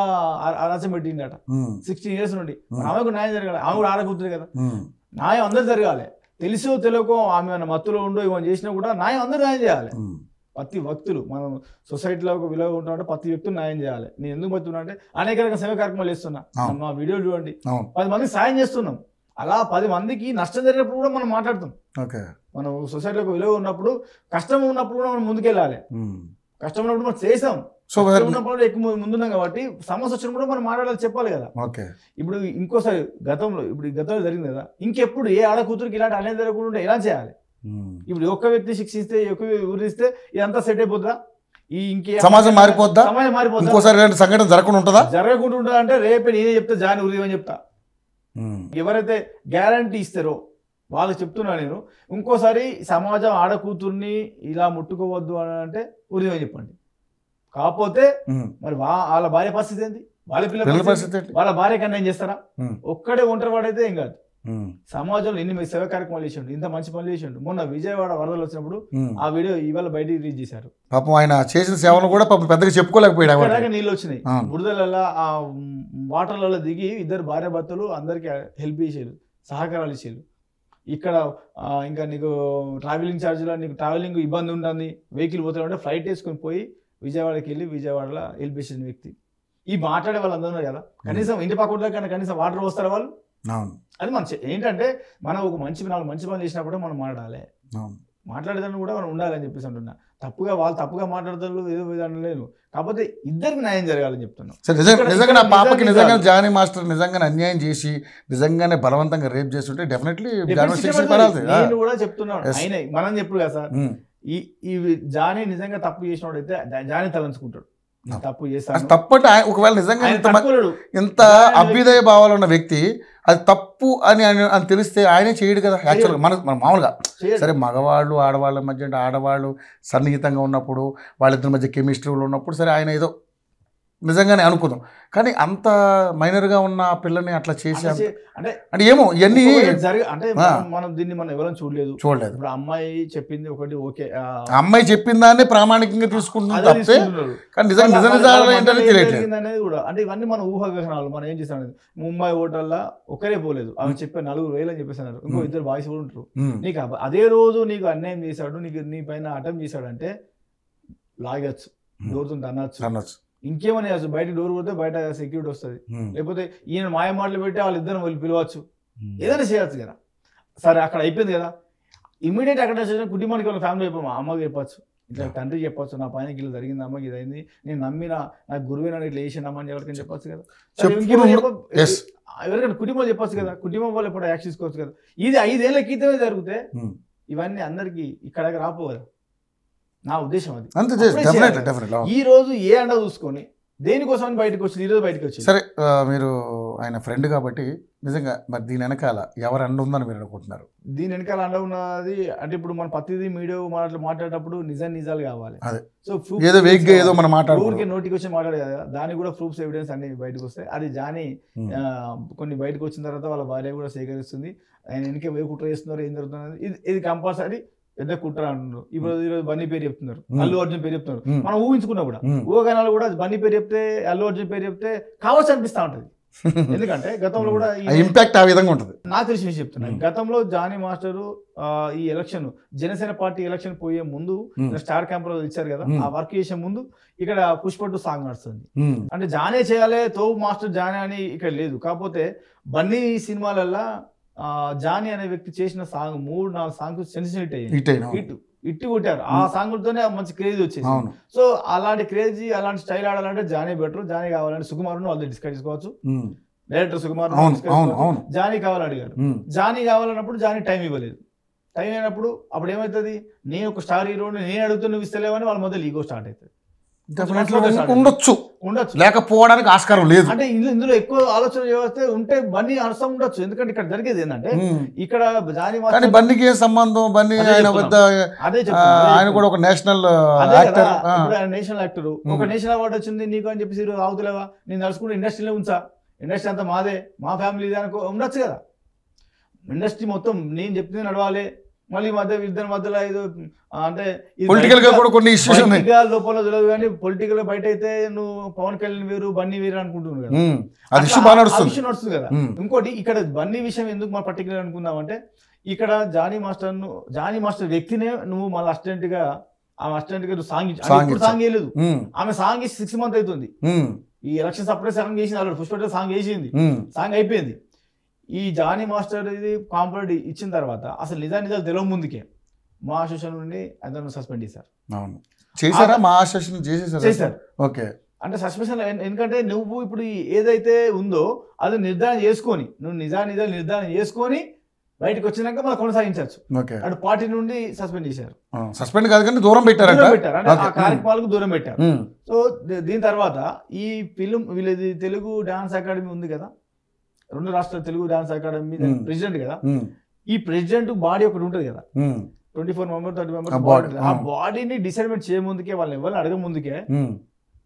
అరాచం పెట్టిండట, 16 years నుండి. ఆమెకు న్యాయం జరగాలి, ఆమె కూడా ఆడకూతురు కదా. న్యాయం అందరు జరగాలి, తెలుసో తెలియకో ఆమె మత్తులో ఉండో ఇవన్నీ చేసినా కూడా న్యాయం అందరూ న్యాయం చేయాలి. ప్రతి వ్యక్తులు మనం సొసైటీలో ఒక విలువ ఉంటున్నట్టు ప్రతి వ్యక్తులు న్యాయం చేయాలి. నేను ఎందుకు చెప్తున్నా అంటే అనేక రకాల సేవ కార్యక్రమాలు చేస్తున్నా, మా వీడియోలు చూడండి, 10 మందికి సాయం చేస్తున్నాం. అలా 10 మందికి నష్టం జరిగినప్పుడు కూడా మనం మాట్లాడుతాం. మనం సొసైటీలో విలువ ఉన్నప్పుడు, కష్టం ఉన్నప్పుడు కూడా మనం ముందుకెళ్ళాలి. కష్టం ఉన్నప్పుడు మనం చేసాం, ఉన్నప్పుడు ఎక్కువ ముందున్నాం కాబట్టి సమస్య వచ్చినప్పుడు కూడా మనం మాట్లాడాలి, చెప్పాలి కదా. ఇప్పుడు ఇంకోసారి గతంలో జరిగింది కదా, ఇంకెప్పుడు ఏ ఆడ కూతురికి ఇలాంటి అన్యాయం జరగకుండా ఎలా చేయాలి? ఇప్పుడు ఒక్క వ్యక్తి శిక్షిస్తే, ఒక్క ఊరిస్తే ఇదంతా సెట్ అయిపోతుందా? సమాజం మారిపోద్దా? సమాజం మారిపోద్దా? ఇంకోసారి సంఘటన జరగకుండా ఉంటుందా అంటే రేపే నేనే చెప్తా, జాని ఉరిదేమని చెప్తా. ఎవరైతే గ్యారంటీ ఇస్తారో వాళ్ళకి చెప్తున్నా నేను. ఇంకోసారి సమాజం ఆడకూతుర్ని ఇలా ముట్టుకోవద్దు అని అంటే ఉరిదేమని చెప్పండి. కాకపోతే మరి వాళ్ళ భార్య పరిస్థితి ఏంటి? వాళ్ళ పిల్లల పరిస్థితి, వాళ్ళ భార్య కన్నా ఏం చేస్తారా? ఒక్కడే ఒంటరి వాడైతే ఏం కాదు. సమాజంలో ఎన్ని సేవ కార్యక్రమాలు చేసిండు, ఇంత మంచి పనులు చేసిండు. మొన్న విజయవాడ వరదలు వచ్చినప్పుడు ఆ వీడియో ఇవాళ బయటికి రిలీజ్ చేశారు. పాపం ఆయన చేసిన సేవలు కూడా పాపం పెద్దగా చెప్పుకోలేకపోయాడు. నీళ్ళు వచ్చినాయి, బురదలలో ఆ వాటర్లలో దిగి 2 భార్య భర్తలు అందరికి హెల్ప్ చేసారు, సహకారాలు ఇచ్చారు. ఇక్కడ ఇంకా నీకు ట్రావెలింగ్ ఛార్జీలో నీకు ట్రావెలింగ్ ఇబ్బంది ఉంటుంది, వెహికల్ పోతాడంటే ఫ్లైట్ వేసుకొని పోయి విజయవాడకి వెళ్ళి విజయవాడలో హెల్ప్ చేసిన వ్యక్తి. ఈ మాట్లాడే వాళ్ళు అందరూ కదా, కనీసం ఇంటి పక్కన కన్నా కనీసం వాటర్ వస్తారు వాళ్ళు. అది మన ఏంటంటే మనం ఒక మంచి పనులు చేసినప్పుడు మనం మాట్లాడాలి, మాట్లాడేదాన్ని కూడా మనం ఉండాలని చెప్పేసి అంటున్నా. వాళ్ళు తప్పుగా మాట్లాడతారు ఏదో విధానం లేదు, కాకపోతే ఇద్దరికి న్యాయం జరగాలని చెప్తున్నాను. నిజంగా నా పాపకి నిజంగా జానీ మాస్టర్ నిజంగా అన్యాయం చేసి నిజంగానే బలవంతంగా రేప్ చేస్తుంటే డెఫినెట్లీ నేను కూడా చెప్తున్నాను. ఆయన మనం చెప్పుడు కదా సార్, ఈ జానీ నిజంగా తప్పు చేసినోడైతే జానీ తలంచుకుంటాడు, తప్పు అది చేశాను తప్పంటే ఒకవేళ నిజంగా ఆయన ఇంత తక్కువలేడు. ఇంత అభ్యుదయ భావాలు ఉన్న వ్యక్తి అది తప్పు అని తెలిస్తే ఆయనే చేయడు కదా యాక్చువల్గా మన మామూలుగా. చేయడు. సరే మగవాళ్ళు ఆడవాళ్ళ మధ్య అంటే ఆడవాళ్ళు సన్నిహితంగా ఉన్నప్పుడు వాళ్ళిద్దరి మధ్య కెమిస్ట్రీలో ఉన్నప్పుడు సరే ఆయన ఏదో నిజంగానే అనుకుందాం. కానీ అంత మైనర్గా ఉన్న ఆ పిల్లని అట్లా చేసి అంటే అంటే అంటే ఏమో ఇవన్నీ అంటే మనం దీన్ని మనం ఎవరైనా చూడలేదు. ఇప్పుడు అమ్మాయి చెప్పింది ఒకటి ఓకే, ఆ అమ్మాయి చెప్పిన దాన్ని ప్రామాణికంగా తీసుకుంటున్నాం అదే తప్పే. తీసుకుంటున్నారు. కానీ నిజంగా నిజ నిజాలు ఏంటని తెలియట్లేదు. అనేది కూడా అంటే ఇవన్నీ మన ఊహాగ్రహణాలు. మనం ఏం చేస్తాం, ముంబై హోటల్లో ఒకరే పోలేదు, అవి చెప్పే 4,000 అని చెప్పేస్తున్నారు. ఇంకో 2 బాయ్స్ కూడా ఉంటారు. నీకు అదే రోజు నీకు అన్యాయం చేశాడు, నీ పైన అటెంప్ట్ చేశాడు అంటే లాగచ్చు, డోర్తో అనొచ్చు, ఇంకేమని చేయచ్చు. బయట డోర్ పోతే బయట సెక్యూరిటీ వస్తుంది, లేకపోతే ఈయన మాయ మాటలు పెట్టి వాళ్ళిద్దరిని వాళ్ళు పిలవచ్చు, ఏదైనా చేయొచ్చు కదా. సరే అక్కడ అయిపోయింది కదా, ఇమీడియట్ అక్కడ కుటుంబానికి వాళ్ళ ఫ్యామిలీ చెప్పాము, అమ్మకి చెప్పచ్చు, ఇట్లా తండ్రి చెప్పొచ్చు, నా పైన ఇట్లా జరిగింది, అమ్మకి ఇది అయింది, నేను నమ్మిన నాకు గురువైన ఇట్లా వేసిండు అమ్మని ఎవరికైనా చెప్పొచ్చు కదా. ఎవరికైనా కుటుంబం చెప్పొచ్చు కదా, కుటుంబం వాళ్ళు ఎప్పుడు యాక్షన్ తీసుకోవచ్చు కదా. ఇది 5 ఏళ్ల క్రితమే జరిగితే ఇవన్నీ అందరికి ఇక్కడ రాపో కదా, నా ఉద్దేశం అది. ఈ రోజు ఏ అండ చూసుకొని దేనికోసం బయటకు వచ్చింది, ఈ రోజు బయటకు వచ్చింది. సరే మీరు ఆయన ఫ్రెండ్ కాబట్టి నిజంగా మరి దీని వెనకాల ఎవరు అండ ఉందని మీరు అనుకుంటున్నారు? దీని వెనకాల అండ ఉన్నది అంటే ఇప్పుడు మన ప్రతిదీ మీడియా మాట్లాడేటప్పుడు నిజాలు కావాలి. సో ఏదో వేగ్గా ఏదో మనం మాట్లాడుకుంటే నోటికి వచ్చి మాట్లాడే కదా, దానికి కూడా ప్రూఫ్స్ ఎవిడెన్స్ అన్ని బయటకు వస్తాయి. అది జాని కొన్ని బయటకు వచ్చిన తర్వాత వాళ్ళ భార్య కూడా సేకరిస్తుంది. ఆయన వెనక వేగు కుట్ర చేస్తున్నారు, ఏం జరుగుతున్నది ఇది కంపల్సరీ పెద్ద కుట్ర అంటున్నారు. ఈరోజు బన్నీ పేరు చెప్తున్నారు, అల్లు అర్జున్ పేరు చెప్తున్నారు. మనం ఊహించుకున్నా కూడా ఊహగానాలు కూడా బన్నీ పేరు చెప్తే అల్లు అర్జున్ పేరు చెప్తే కావచ్చు అనిపిస్తా ఉంటది. ఎందుకంటే గతంలో కూడా ఇంపాక్ట్ ఆ విధంగా ఉంటుంది. నాకు తెలిసిన విషయం చెప్తున్నాను. గతంలో జానీ మాస్టర్ ఈ ఎలక్షన్ జనసేన పార్టీ ఎలక్షన్ పోయే ముందు స్టార్ క్యాంప్ లో ఇచ్చారు కదా, ఆ వర్క్ చేసే ముందు ఇక్కడ పుష్ప 2 సాంగ్ నడుస్తుంది. అంటే జానే చేయాలి, తో మాస్టర్ జానే అని ఇక్కడ లేదు. కాకపోతే బన్నీ సినిమాలల్లో జానీ అనే వ్యక్తి చేసిన సాంగ్ 3-4 సాంగ్స్ సెన్సిటివ్ హిట్ ఇట్టి కొట్టారు. ఆ సాంగ్లతోనే మంచి క్రేజ్ వచ్చేసి. సో అలాంటి క్రేజ్ అలాంటి స్టైల్ ఆడాలంటే జానీ బెటర్. జానీ కావాలంటే సుకుమార్ వాళ్ళు డిస్కస్ చేసుకోవచ్చు, డైరెక్టర్ సుకుమార్ జానీ కావాలని అడిగారు. జానీ కావాలన్నప్పుడు జానీ టైం ఇవ్వలేదు. టైం అయినప్పుడు అప్పుడు ఏమవుతుంది, నేను ఒక స్టార్ హీరోని నేను అడుగుతూ నువ్వు ఇస్తలేవని వాళ్ళ మొదలు ఈగో స్టార్ట్ అవుతుంది. ఉండొచ్చు లేకపోవడానికి ఆస్కారం లేదు. అంటే ఇందులో ఎక్కువ ఆలోచన చేస్తే ఉంటే బన్నీ అర్థం ఉండొచ్చు. ఎందుకంటే ఇక్కడ జరిగేది ఏంటంటే ఇక్కడ జానీ బన్నీకి ఏ సంబంధం? బన్నీ ఆయన కూడా ఒక నేషనల్ యాక్టర్. నేషనల్ యాక్టర్, ఒక నేషనల్ అవార్డు వచ్చింది నీకు అని చెప్పేసి అవుతులేవా, నేను నడుచుకుంటే ఇండస్ట్రీలో ఉంచా, ఇండస్ట్రీ అంతా మాదే, మా ఫ్యామిలీ దానికి ఉండొచ్చు కదా. ఇండస్ట్రీ మొత్తం నేను చెప్తుంది నడవాలి. మళ్ళీ ఇద్దరి మధ్యలో ఏదో అంటే పొలిటికల్ గా కూడా కొన్ని ఇష్యూస్ ఉన్నాయి లోపల తెలియదు, కానీ పొలిటికల్ బయట అయితే నువ్వు పవన్ కళ్యాణ్ వేరు బన్నీ వేరు అనుకుంటున్నావు కదా, నడుస్తుంది కదా. ఇంకోటి ఇక్కడ బన్నీ విషయం ఎందుకు మనం పర్టికులర్ అనుకుందాం అంటే ఇక్కడ జానీ మాస్టర్ వ్యక్తినే నువ్వు మళ్ళీ అసిస్టెంట్ గా సాంగ్ వేయలేదు. ఆమె సాంగ్ ఇచ్చి 6 months అవుతుంది. ఈ ఎలక్షన్స్ అప్పుడే సాంగ్ చేసింది, అలా పుష్ప సాంగ్ వేసింది, సాంగ్ అయిపోయింది. ఈ జానీ మాస్టర్ ఇది కాంప్లైంట్ ఇచ్చిన తర్వాత అసలు నిజాలు తెలియ ముందుకే మా అసోసియేషన్ నుండి అతను సస్పెండ్ చేశారు. అంటే సస్పెన్షన్ ఎందుకంటే నువ్వు ఇప్పుడు ఏదైతే ఉందో అది నిర్ధారణ చేసుకొని నువ్వు నిజాలు నిర్ధారణ చేసుకొని బయటకు వచ్చినాక మనం కొనసాగించవచ్చు. అటు పార్టీ నుండి సస్పెండ్ చేశారు. సస్పెండ్ కాదు కానీ దూరం పెట్టారు, అంటే ఆ కార్యక్రమాలకు దూరం పెట్టారు. సో దీని తర్వాత ఈ ఫిలిం వీళ్ళది తెలుగు డాన్స్ అకాడమీ ఉంది కదా, 2 రాష్ట్రాల తెలుగు డాన్స్ అకాడమీ ప్రెసిడెంట్ కదా, ఈ ప్రెసిడెంట్ బాడీ ఒకటి ఉంటుంది కదా, 24 members 30 members బాడీ. ఆ బాడీని డిసైడ్మెంట్ చేయముందుకే వాళ్ళని ఎవరిని అడగ ముందుకే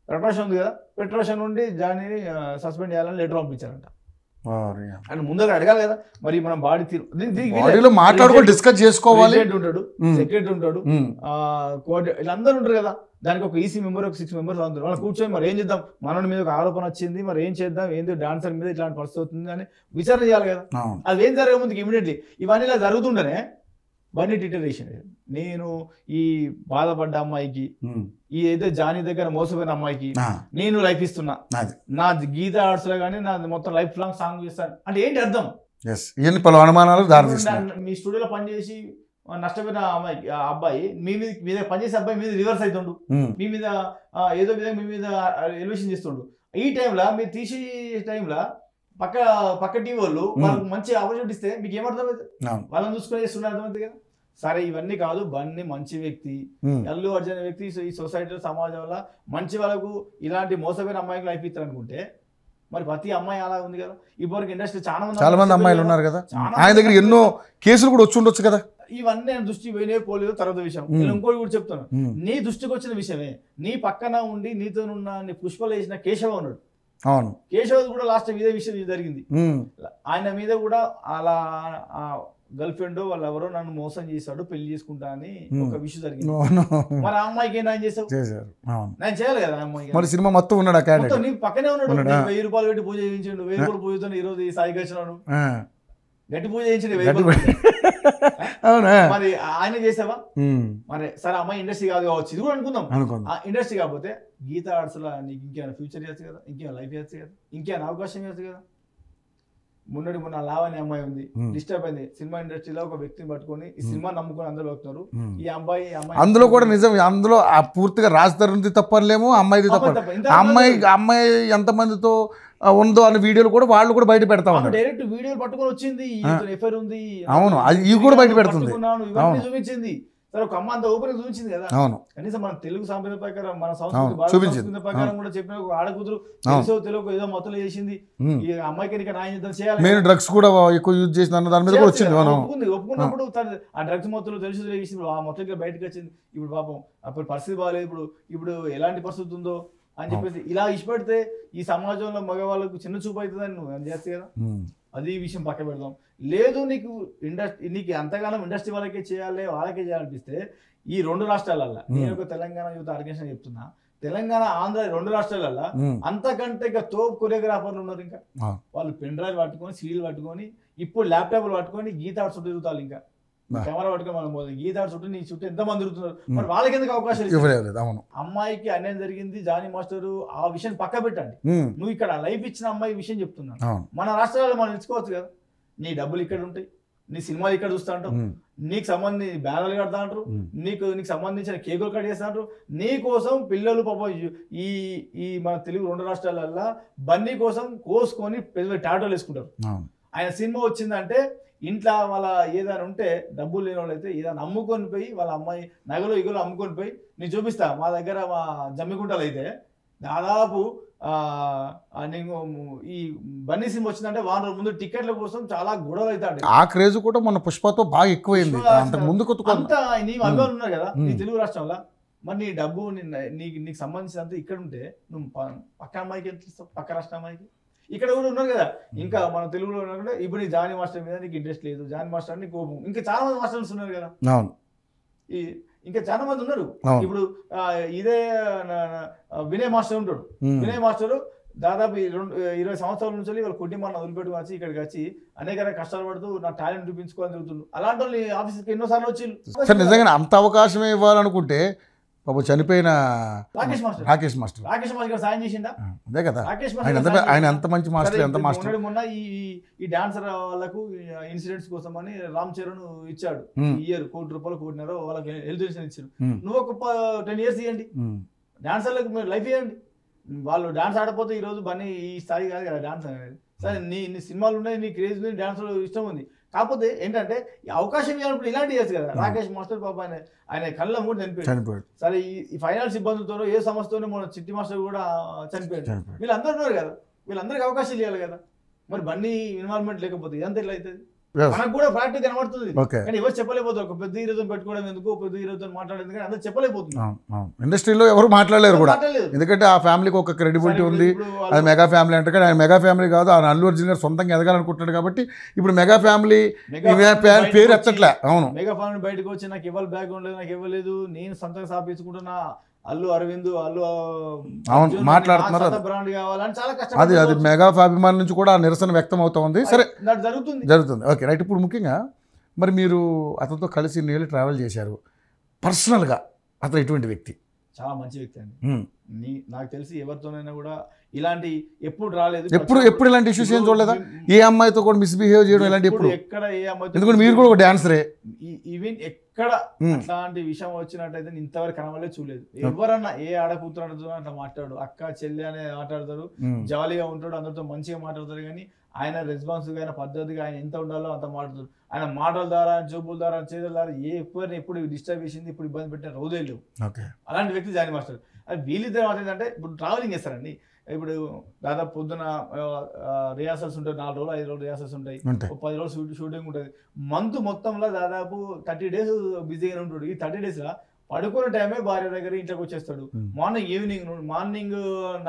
పెట్రోషన్ ఉంది కదా, పెట్రోషన్ నుండి జానీని సస్పెండ్ చేయాలని లెటర్ పంపించారంట. అంటే ముందుగా అడగాలి కదా, మరి మనం బాడీ మాట్లాడుకో డిస్కస్ చేసుకోవాలి. ఉంటాడు, సెక్రటరీ ఉంటాడు, వీళ్ళందరూ ఉంటారు కదా, దానికి ఒక ఈసీ మెంబర్ ఒక 6 members ఉంటారు. వాళ్ళు కూర్చొని మరి ఏం చేద్దాం, మన మీద ఒక ఆరోపణ వచ్చింది, మరి ఏం చేద్దాం, ఏంటి డాన్సర్ మీద ఇట్లాంటి పరిస్థితి అవుతుంది అని విచారణ చేయాలి కదా. అది ఏం జరగక ముందుకు ఇమీడియట్లీ ఇవన్నీ ఇలా జరుగుతుంటేనే బన్నీ డిటరేషన్. నేను ఈ బాధపడ్డ అమ్మాయికి, ఈ ఏదో జానీ దగ్గర మోసపోయిన అమ్మాయికి నేను లైఫ్ ఇస్తున్నా, నా గీత ఆర్ట్స్ లో కానీ నా మొత్తం లైఫ్ లాంగ్ సాంగ్ చేస్తాను అంటే ఏంటి అర్థం? అనుమానాలు మీ స్టూడియోలో పనిచేసి నష్టపోయిన అమ్మాయికి అబ్బాయి మీ మీద పనిచేసే అబ్బాయి మీద రివర్స్ అవుతుండు, మీ మీద ఏదో విధంగా మీ మీద ఎలివేషన్ చేస్తుండు. ఈ టైంలో మీరు తీసే టైంలో పక్క టీవీ వాళ్ళు వాళ్ళకి మంచి ఆపర్చునిటీ ఇస్తే మీకు ఏమర్థమవుతుంది? వాళ్ళని చూసుకొని చేస్తున్నారు, అర్థమవుతుంది కదా. సరే ఇవన్నీ కాదు, బన్నీ మంచి వ్యక్తి, అల్లు అర్జున్ వ్యక్తి ఈ సొసైటీలో సమాజంలో మంచి వాళ్ళకు ఇలాంటి మోసపోయిన అమ్మాయికి లైఫ్ ఇస్తారు అనుకుంటే మరి ప్రతి అమ్మాయి అలా ఉంది కదా. ఇప్పటికి ఇండస్ట్రీ చాలా మంది అమ్మాయిలు ఉన్నారు కదా, ఆయన దగ్గర ఎన్నో కేసులు కూడా వచ్చి ఉండొచ్చు కదా. ఇవన్నీ నేను దృష్టి పోయినే పోలేదు తర్వాత విషయం. నేను ఇంకోటి కూడా చెప్తాను, నీ దృష్టికి వచ్చిన విషయమే. నీ పక్కన ఉండి నీతోనున్న నీ పుష్పలు వేసిన కేశవ ఉన్నాడు. అవును, కేశవ్ కూడా లాస్ట్ ఇదే విషయం జరిగింది. ఆయన మీద కూడా అలా గర్ల్ ఫ్రెండ్ వాళ్ళు ఎవరో నన్ను మోసం చేశాడు, పెళ్లి చేసుకుంటా అని ఒక విషయం జరిగింది. మరి ఆ అమ్మాయికి ఏం చేసావు? నేను చేయాలి కదా అమ్మాయికి. మరి సినిమా మొత్తం ఉన్నాడు, నీ పక్కనే ఉన్నాడు. 1000 రూపాయలు పెట్టి పూజ చేయించాడు, 1000 రూపాయలు పూజతో ఈ రోజు ఈ స్థాయికి వచ్చినాడు. గట్టి పూజ చేయించండి 1000 రూపాయలు. మరి ఆయన చేసావా? మరి సరే అమ్మాయి ఇండస్ట్రీ కాదు కావచ్చు, ఇది కూడా అనుకుందాం. ఇండస్ట్రీ కాకపోతే గీత ఆర్ట్స్ లో నీకు ఇంకేమైనా ఫ్యూచర్ చేయొచ్చు కదా, ఇంకేమైనా లైఫ్ చేయొచ్చు కదా, ఇంకేమైనా అవకాశం చేయొచ్చు కదా. మొన్న లావణ్య అమ్మాయి ఉంది, డిస్టర్బ్ అయింది. సినిమా ఇండస్ట్రీలో ఒక వ్యక్తిని పట్టుకొని ఈ సినిమా నమ్ముకొని అందరూ వస్తున్నారు. ఈ అమ్మాయి అందులో కూడా నిజం, అందులో పూర్తిగా రాజధాని తప్పలేము, అమ్మాయిది తప్ప. అమ్మాయి ఎంతమందితో ఉందో అనే వీడియోలు కూడా వాళ్ళు కూడా బయట పెడతా ఉన్నారు. డైరెక్ట్ వీడియోలు పట్టుకొని వచ్చింది, ఎఫ్ఐఆర్ ఉంది. అవును, ఇవి కూడా బయట పెడుతుంది, చూపించింది. సరే ఒక అమ్మ అంత ఓపెన్ చూపించింది కదా. అవును, కనీసం మన తెలుగు సాంప్రదాయ ప్రకారం మన సంస్కృతి ప్రకారం కూడా చెప్పిన ఆడకూతురు తెలుగు ఏదో మొత్తం చేసింది, ఈ అమ్మాయికి న్యాయం చేయాలి. నేను డ్రగ్స్ కూడా ఎక్కువ యూజ్ చేసిన దాని మీద కూడా వచ్చింది. ఒప్పుకున్నప్పుడు ఆ డ్రగ్స్ మొత్తం తెలుసు చేసింది, ఆ మొత్తం బయటకు వచ్చింది. ఇప్పుడు పాపం అప్పుడు పరిస్థితి బాగాలేదు, ఇప్పుడు ఎలాంటి పరిస్థితి ఉందో అని చెప్పేసి ఇలా ఇష్టపడితే ఈ సమాజంలో మగవాళ్ళకు చిన్న చూపు అవుతుందని నువ్వు చేస్తే కదా. అది విషయం పక్క పెడదాం. లేదు నీకు నీకు అంతగానం ఇండస్ట్రీ వాళ్ళకే చేయాలి, వాళ్ళకే చేయాలనిపిస్తే ఈ 2 రాష్ట్రాలల్లో, నేను ఒక తెలంగాణ యూత్ ఆర్గనైజేషన్ చెప్తున్నా, తెలంగాణ ఆంధ్ర 2 రాష్ట్రాలల్లో అంతకంటే ఇంకా తోపు కొరియోగ్రాఫర్లు ఉన్నారు. ఇంకా వాళ్ళు పెన్ డ్రైవ్ పట్టుకొని సీడీలు పట్టుకొని ఇప్పుడు ల్యాప్టాప్లు పట్టుకొని గీత ఆర్ట్స్ చుట్టూ తిరుగుతారు. ఇంకా కెమెరా పట్టుకొని మనం గీత ఆర్ట్స్ చుట్టూ నీ చుట్టూ ఎంతమంది తిరుగుతున్నారు, మరి వాళ్ళకి ఎందుకు అవకాశం లేదు? అమ్మాయికి అన్యాయం జరిగింది, జానీ మాస్టర్ ఆ విషయం పక్క పెట్టండి. నువ్వు ఇక్కడ లైఫ్ ఇచ్చిన అమ్మాయి విషయం చెప్తున్నాను. మన రాష్ట్రాల్లో మనం ఎంచుకోవచ్చు కదా. నీ డబ్బులు ఇక్కడ ఉంటాయి, నీ సినిమాలు ఇక్కడ చూస్తా అంటావు, నీకు సంబంధించి బ్యానర్లు కడతా అంటారు, నీకు సంబంధించిన కేకులు కట్ చేస్తా అంటారు. నీ కోసం పిల్లలు పాప ఈ మన తెలుగు 2 రాష్ట్రాలల్లో బన్నీ కోసం కోసుకొని పెద్ద టాటోలు వేసుకుంటారు. ఆయన సినిమా వచ్చిందంటే ఇంట్లో వాళ్ళ ఏదైనా ఉంటే డబ్బులు లేని వాళ్ళు అయితే ఏదైనా అమ్ముకొని పోయి వాళ్ళ అమ్మాయి నగలు ఇగలు అమ్ముకొని పోయి నేను చూపిస్తా. మా దగ్గర మా జమ్మిగుంటలు అయితే దాదాపు నేను ఈ బన్నీ సినిమా వచ్చిందంటే 1 రోజు ముందు టికెట్ల కోసం చాలా గొడవలు అవుతాయి. ఆ క్రేజ్ కూడా మన పుష్పతో బాగా ఎక్కువైంది. అంతా నీ అభిమానులు ఉన్నారు కదా నీ తెలుగు రాష్ట్రంలో. మరి నీ డబ్బు నీకు సంబంధించినంత ఇక్కడ ఉంటే నువ్వు పక్క అమ్మాయికి ఎంత ఇస్తావు, పక్క రాష్ట్ర అమ్మాయికి. ఇక్కడ కూడా ఉన్నారు కదా ఇంకా మన తెలుగులో ఉన్నారంటే ఇప్పుడు ఈ జానీ మాస్టర్ మీద నీకు ఇంట్రెస్ట్ లేదు, జానీ మాస్టర్ నీకు కోపం. ఇంకా చాలా మంది మాస్టర్స్ ఉన్నారు కదా, ఇంకా చాలా మంది ఉన్నారు. ఇప్పుడు ఇదే వినయ్ మాస్టర్ ఉంటాడు. వినయ్ మాస్టర్ దాదాపు 20 సంవత్సరాల నుంచి వాళ్ళ కుటుంబాన్ని వదిలిపెట్టుకు వచ్చి ఇక్కడికి వచ్చి అనేక కష్టాలు పడుతూ నా టాలెంట్ చూపించుకోవాలని తిరుగుతుండ్రు. అలాంటి వాళ్ళు ఆఫీస్కి ఎన్నోసార్లు వచ్చి నిజంగా అంత అవకాశమే ఇవ్వాలనుకుంటే పాపం చనిపోయిన రాకేష్ మాస్టర్ సాయం చేసిండా? అదే కదా, ఆయన ఎంత మంచి మాస్టర్, ఎంత మాస్టర్. మొన్న ఈ డాన్సర్ వాళ్ళకు ఇన్సూరెన్స్ కోసం అని రామ్ చరణ్ ఇచ్చాడు. ఇయర్ ₹1 కోటి వాళ్ళకి హెల్త్ ఇన్సూరెన్స్ ఇచ్చారు. నువ్వు ఒక 10 years ఇవ్వండి, డాన్సర్లకు మీరు లైఫ్ ఇవ్వండి. వాళ్ళు డాన్స్ ఆడపోతే ఈ రోజు బన్నీ ఈ స్థాయి కాదు కదా డాన్స్ అనేది. సరే నీ సినిమాలు ఉన్నాయి, నీ క్రేజ్ ఉంది, డాన్స్ ఇష్టం ఉంది. కాకపోతే ఏంటంటే ఈ అవకాశం ఇవ్వాలప్పుడు ఇలాంటి చేయొచ్చు కదా. రాకేష్ మాస్టర్ పాప ఆయన కళ్ళ కూడా చనిపోయాడు. సరే ఈ ఫైనాన్స్ ఇబ్బందులతోనో ఏ సమస్యతోనో మన చిట్టి మాస్టర్ కూడా చనిపోయాడు. వీళ్ళందరూ ఉన్నారు కదా, వీళ్ళందరికీ అవకాశాలు ఇవ్వాలి కదా. మరి బన్నీ ఇన్వాల్వ్మెంట్ లేకపోతే ఇదంతా ఎట్లా అవుతుంది? మనకు కూడా ప్రాక్టిక్ కనబడుతుంది కానీ ఎవరు చెప్పలేకపోతారు. ఒక పెద్ద హీరోతో పెట్టుకోవడం ఎందుకు, పెద్ద హీరోతో మాట్లాడేందుకు కానీ అందరూ చెప్పలేకపోతున్నారు. ఇండస్ట్రీలో ఎవరు మాట్లాడలేరు కూడా, ఎందుకంటే ఆ ఫ్యామిలీకి ఒక క్రెడిబిలిటీ ఉంది. అది మెగా ఫ్యామిలీ అంటే, కానీ ఆయన మెగా ఫ్యామిలీ కాదు, ఆయన అల్లు అర్జున్ గారు సొంతంగా ఎదగాలనుకుంటున్నాడు కాబట్టి ఇప్పుడు మెగా ఫ్యామిలీ పేరు ఎత్తట్లే. అవును, మెగా ఫ్యామిలీ బయటకు వచ్చి నాకు ఇవ్వాలి బ్యాక్గ్రౌండ్ లేదు, నాకు ఇవ్వలేదు, నేను సొంతంగా స్థాపించుకుంటున్నా, అల్లు అరవింద్ అల్లు మాట్లాడుతున్నారు. అది మెగా అభిమానుల నుంచి కూడా నిరసన వ్యక్తం అవుతా ఉంది. సరే జరుగుతుంది. Okay right. ఇప్పుడు ముఖ్యంగా మరి మీరు అతనితో కలిసి నీళ్ళు ట్రావెల్ చేశారు. పర్సనల్గా అతను ఎటువంటి వ్యక్తి? చాలా మంచి వ్యక్తి అండి. నాకు తెలిసి ఎవరితోనైనా కూడా ఇలాంటి ఎప్పుడు రాలేదు. ఎప్పుడు ఇలాంటి ఇష్యూస్ ఏం చూడలేదా? ఏ అమ్మాయితో కూడా మిస్బిహేవ్ చేయడం ఇలాంటి ఎప్పుడు ఎక్కడ ఏ అమ్మాయి, ఎందుకంటే మీరు కూడా ఒక డాన్సరే, ఈవెన్ ఎక్కడ అట్లాంటి విషయం వచ్చినట్టయితే ఇంతవరకు కనవలే చూడలేదు. ఎవరన్నా ఏ ఆడకూతురు అట్లా మాట్లాడు, అక్క చెల్లి అనే మాట్లాడతారు, జాలీగా ఉంటాడు, అందరితో మంచిగా మాట్లాడతారు. కానీ ఆయన రెస్పాన్సివ్గా, ఆయన పద్ధతిగా, ఆయన ఎంత ఉండాలో అంత మాట్లాడతారు. ఆయన మాటల ద్వారా, చూపుల ద్వారా, చేతుల ద్వారా ఎవరిని ఎప్పుడు డిస్టర్బ్ చేసింది, ఇప్పుడు ఇబ్బంది పెట్టిన రోజే లేవు. అలాంటి వ్యక్తి జానీ మాస్టర్. అది వీళ్ళిద్దరు ఏంటంటే ఇప్పుడు ట్రావెలింగ్ చేస్తారండి. ఇప్పుడు దాదాపు పొద్దున రిహార్సల్స్ ఉంటాయి, 4 రోజులు 5 రోజులు రిహార్సల్స్ ఉంటాయి, 10 రోజులు షూటింగ్ ఉంటుంది. మంత్ మొత్తంలో దాదాపు 30 days బిజీగానే ఉంటాడు. ఈ 30 days లా పడుకునే టైమే భార్య దగ్గర ఇంట్లోకి వచ్చేస్తాడు. మార్నింగ్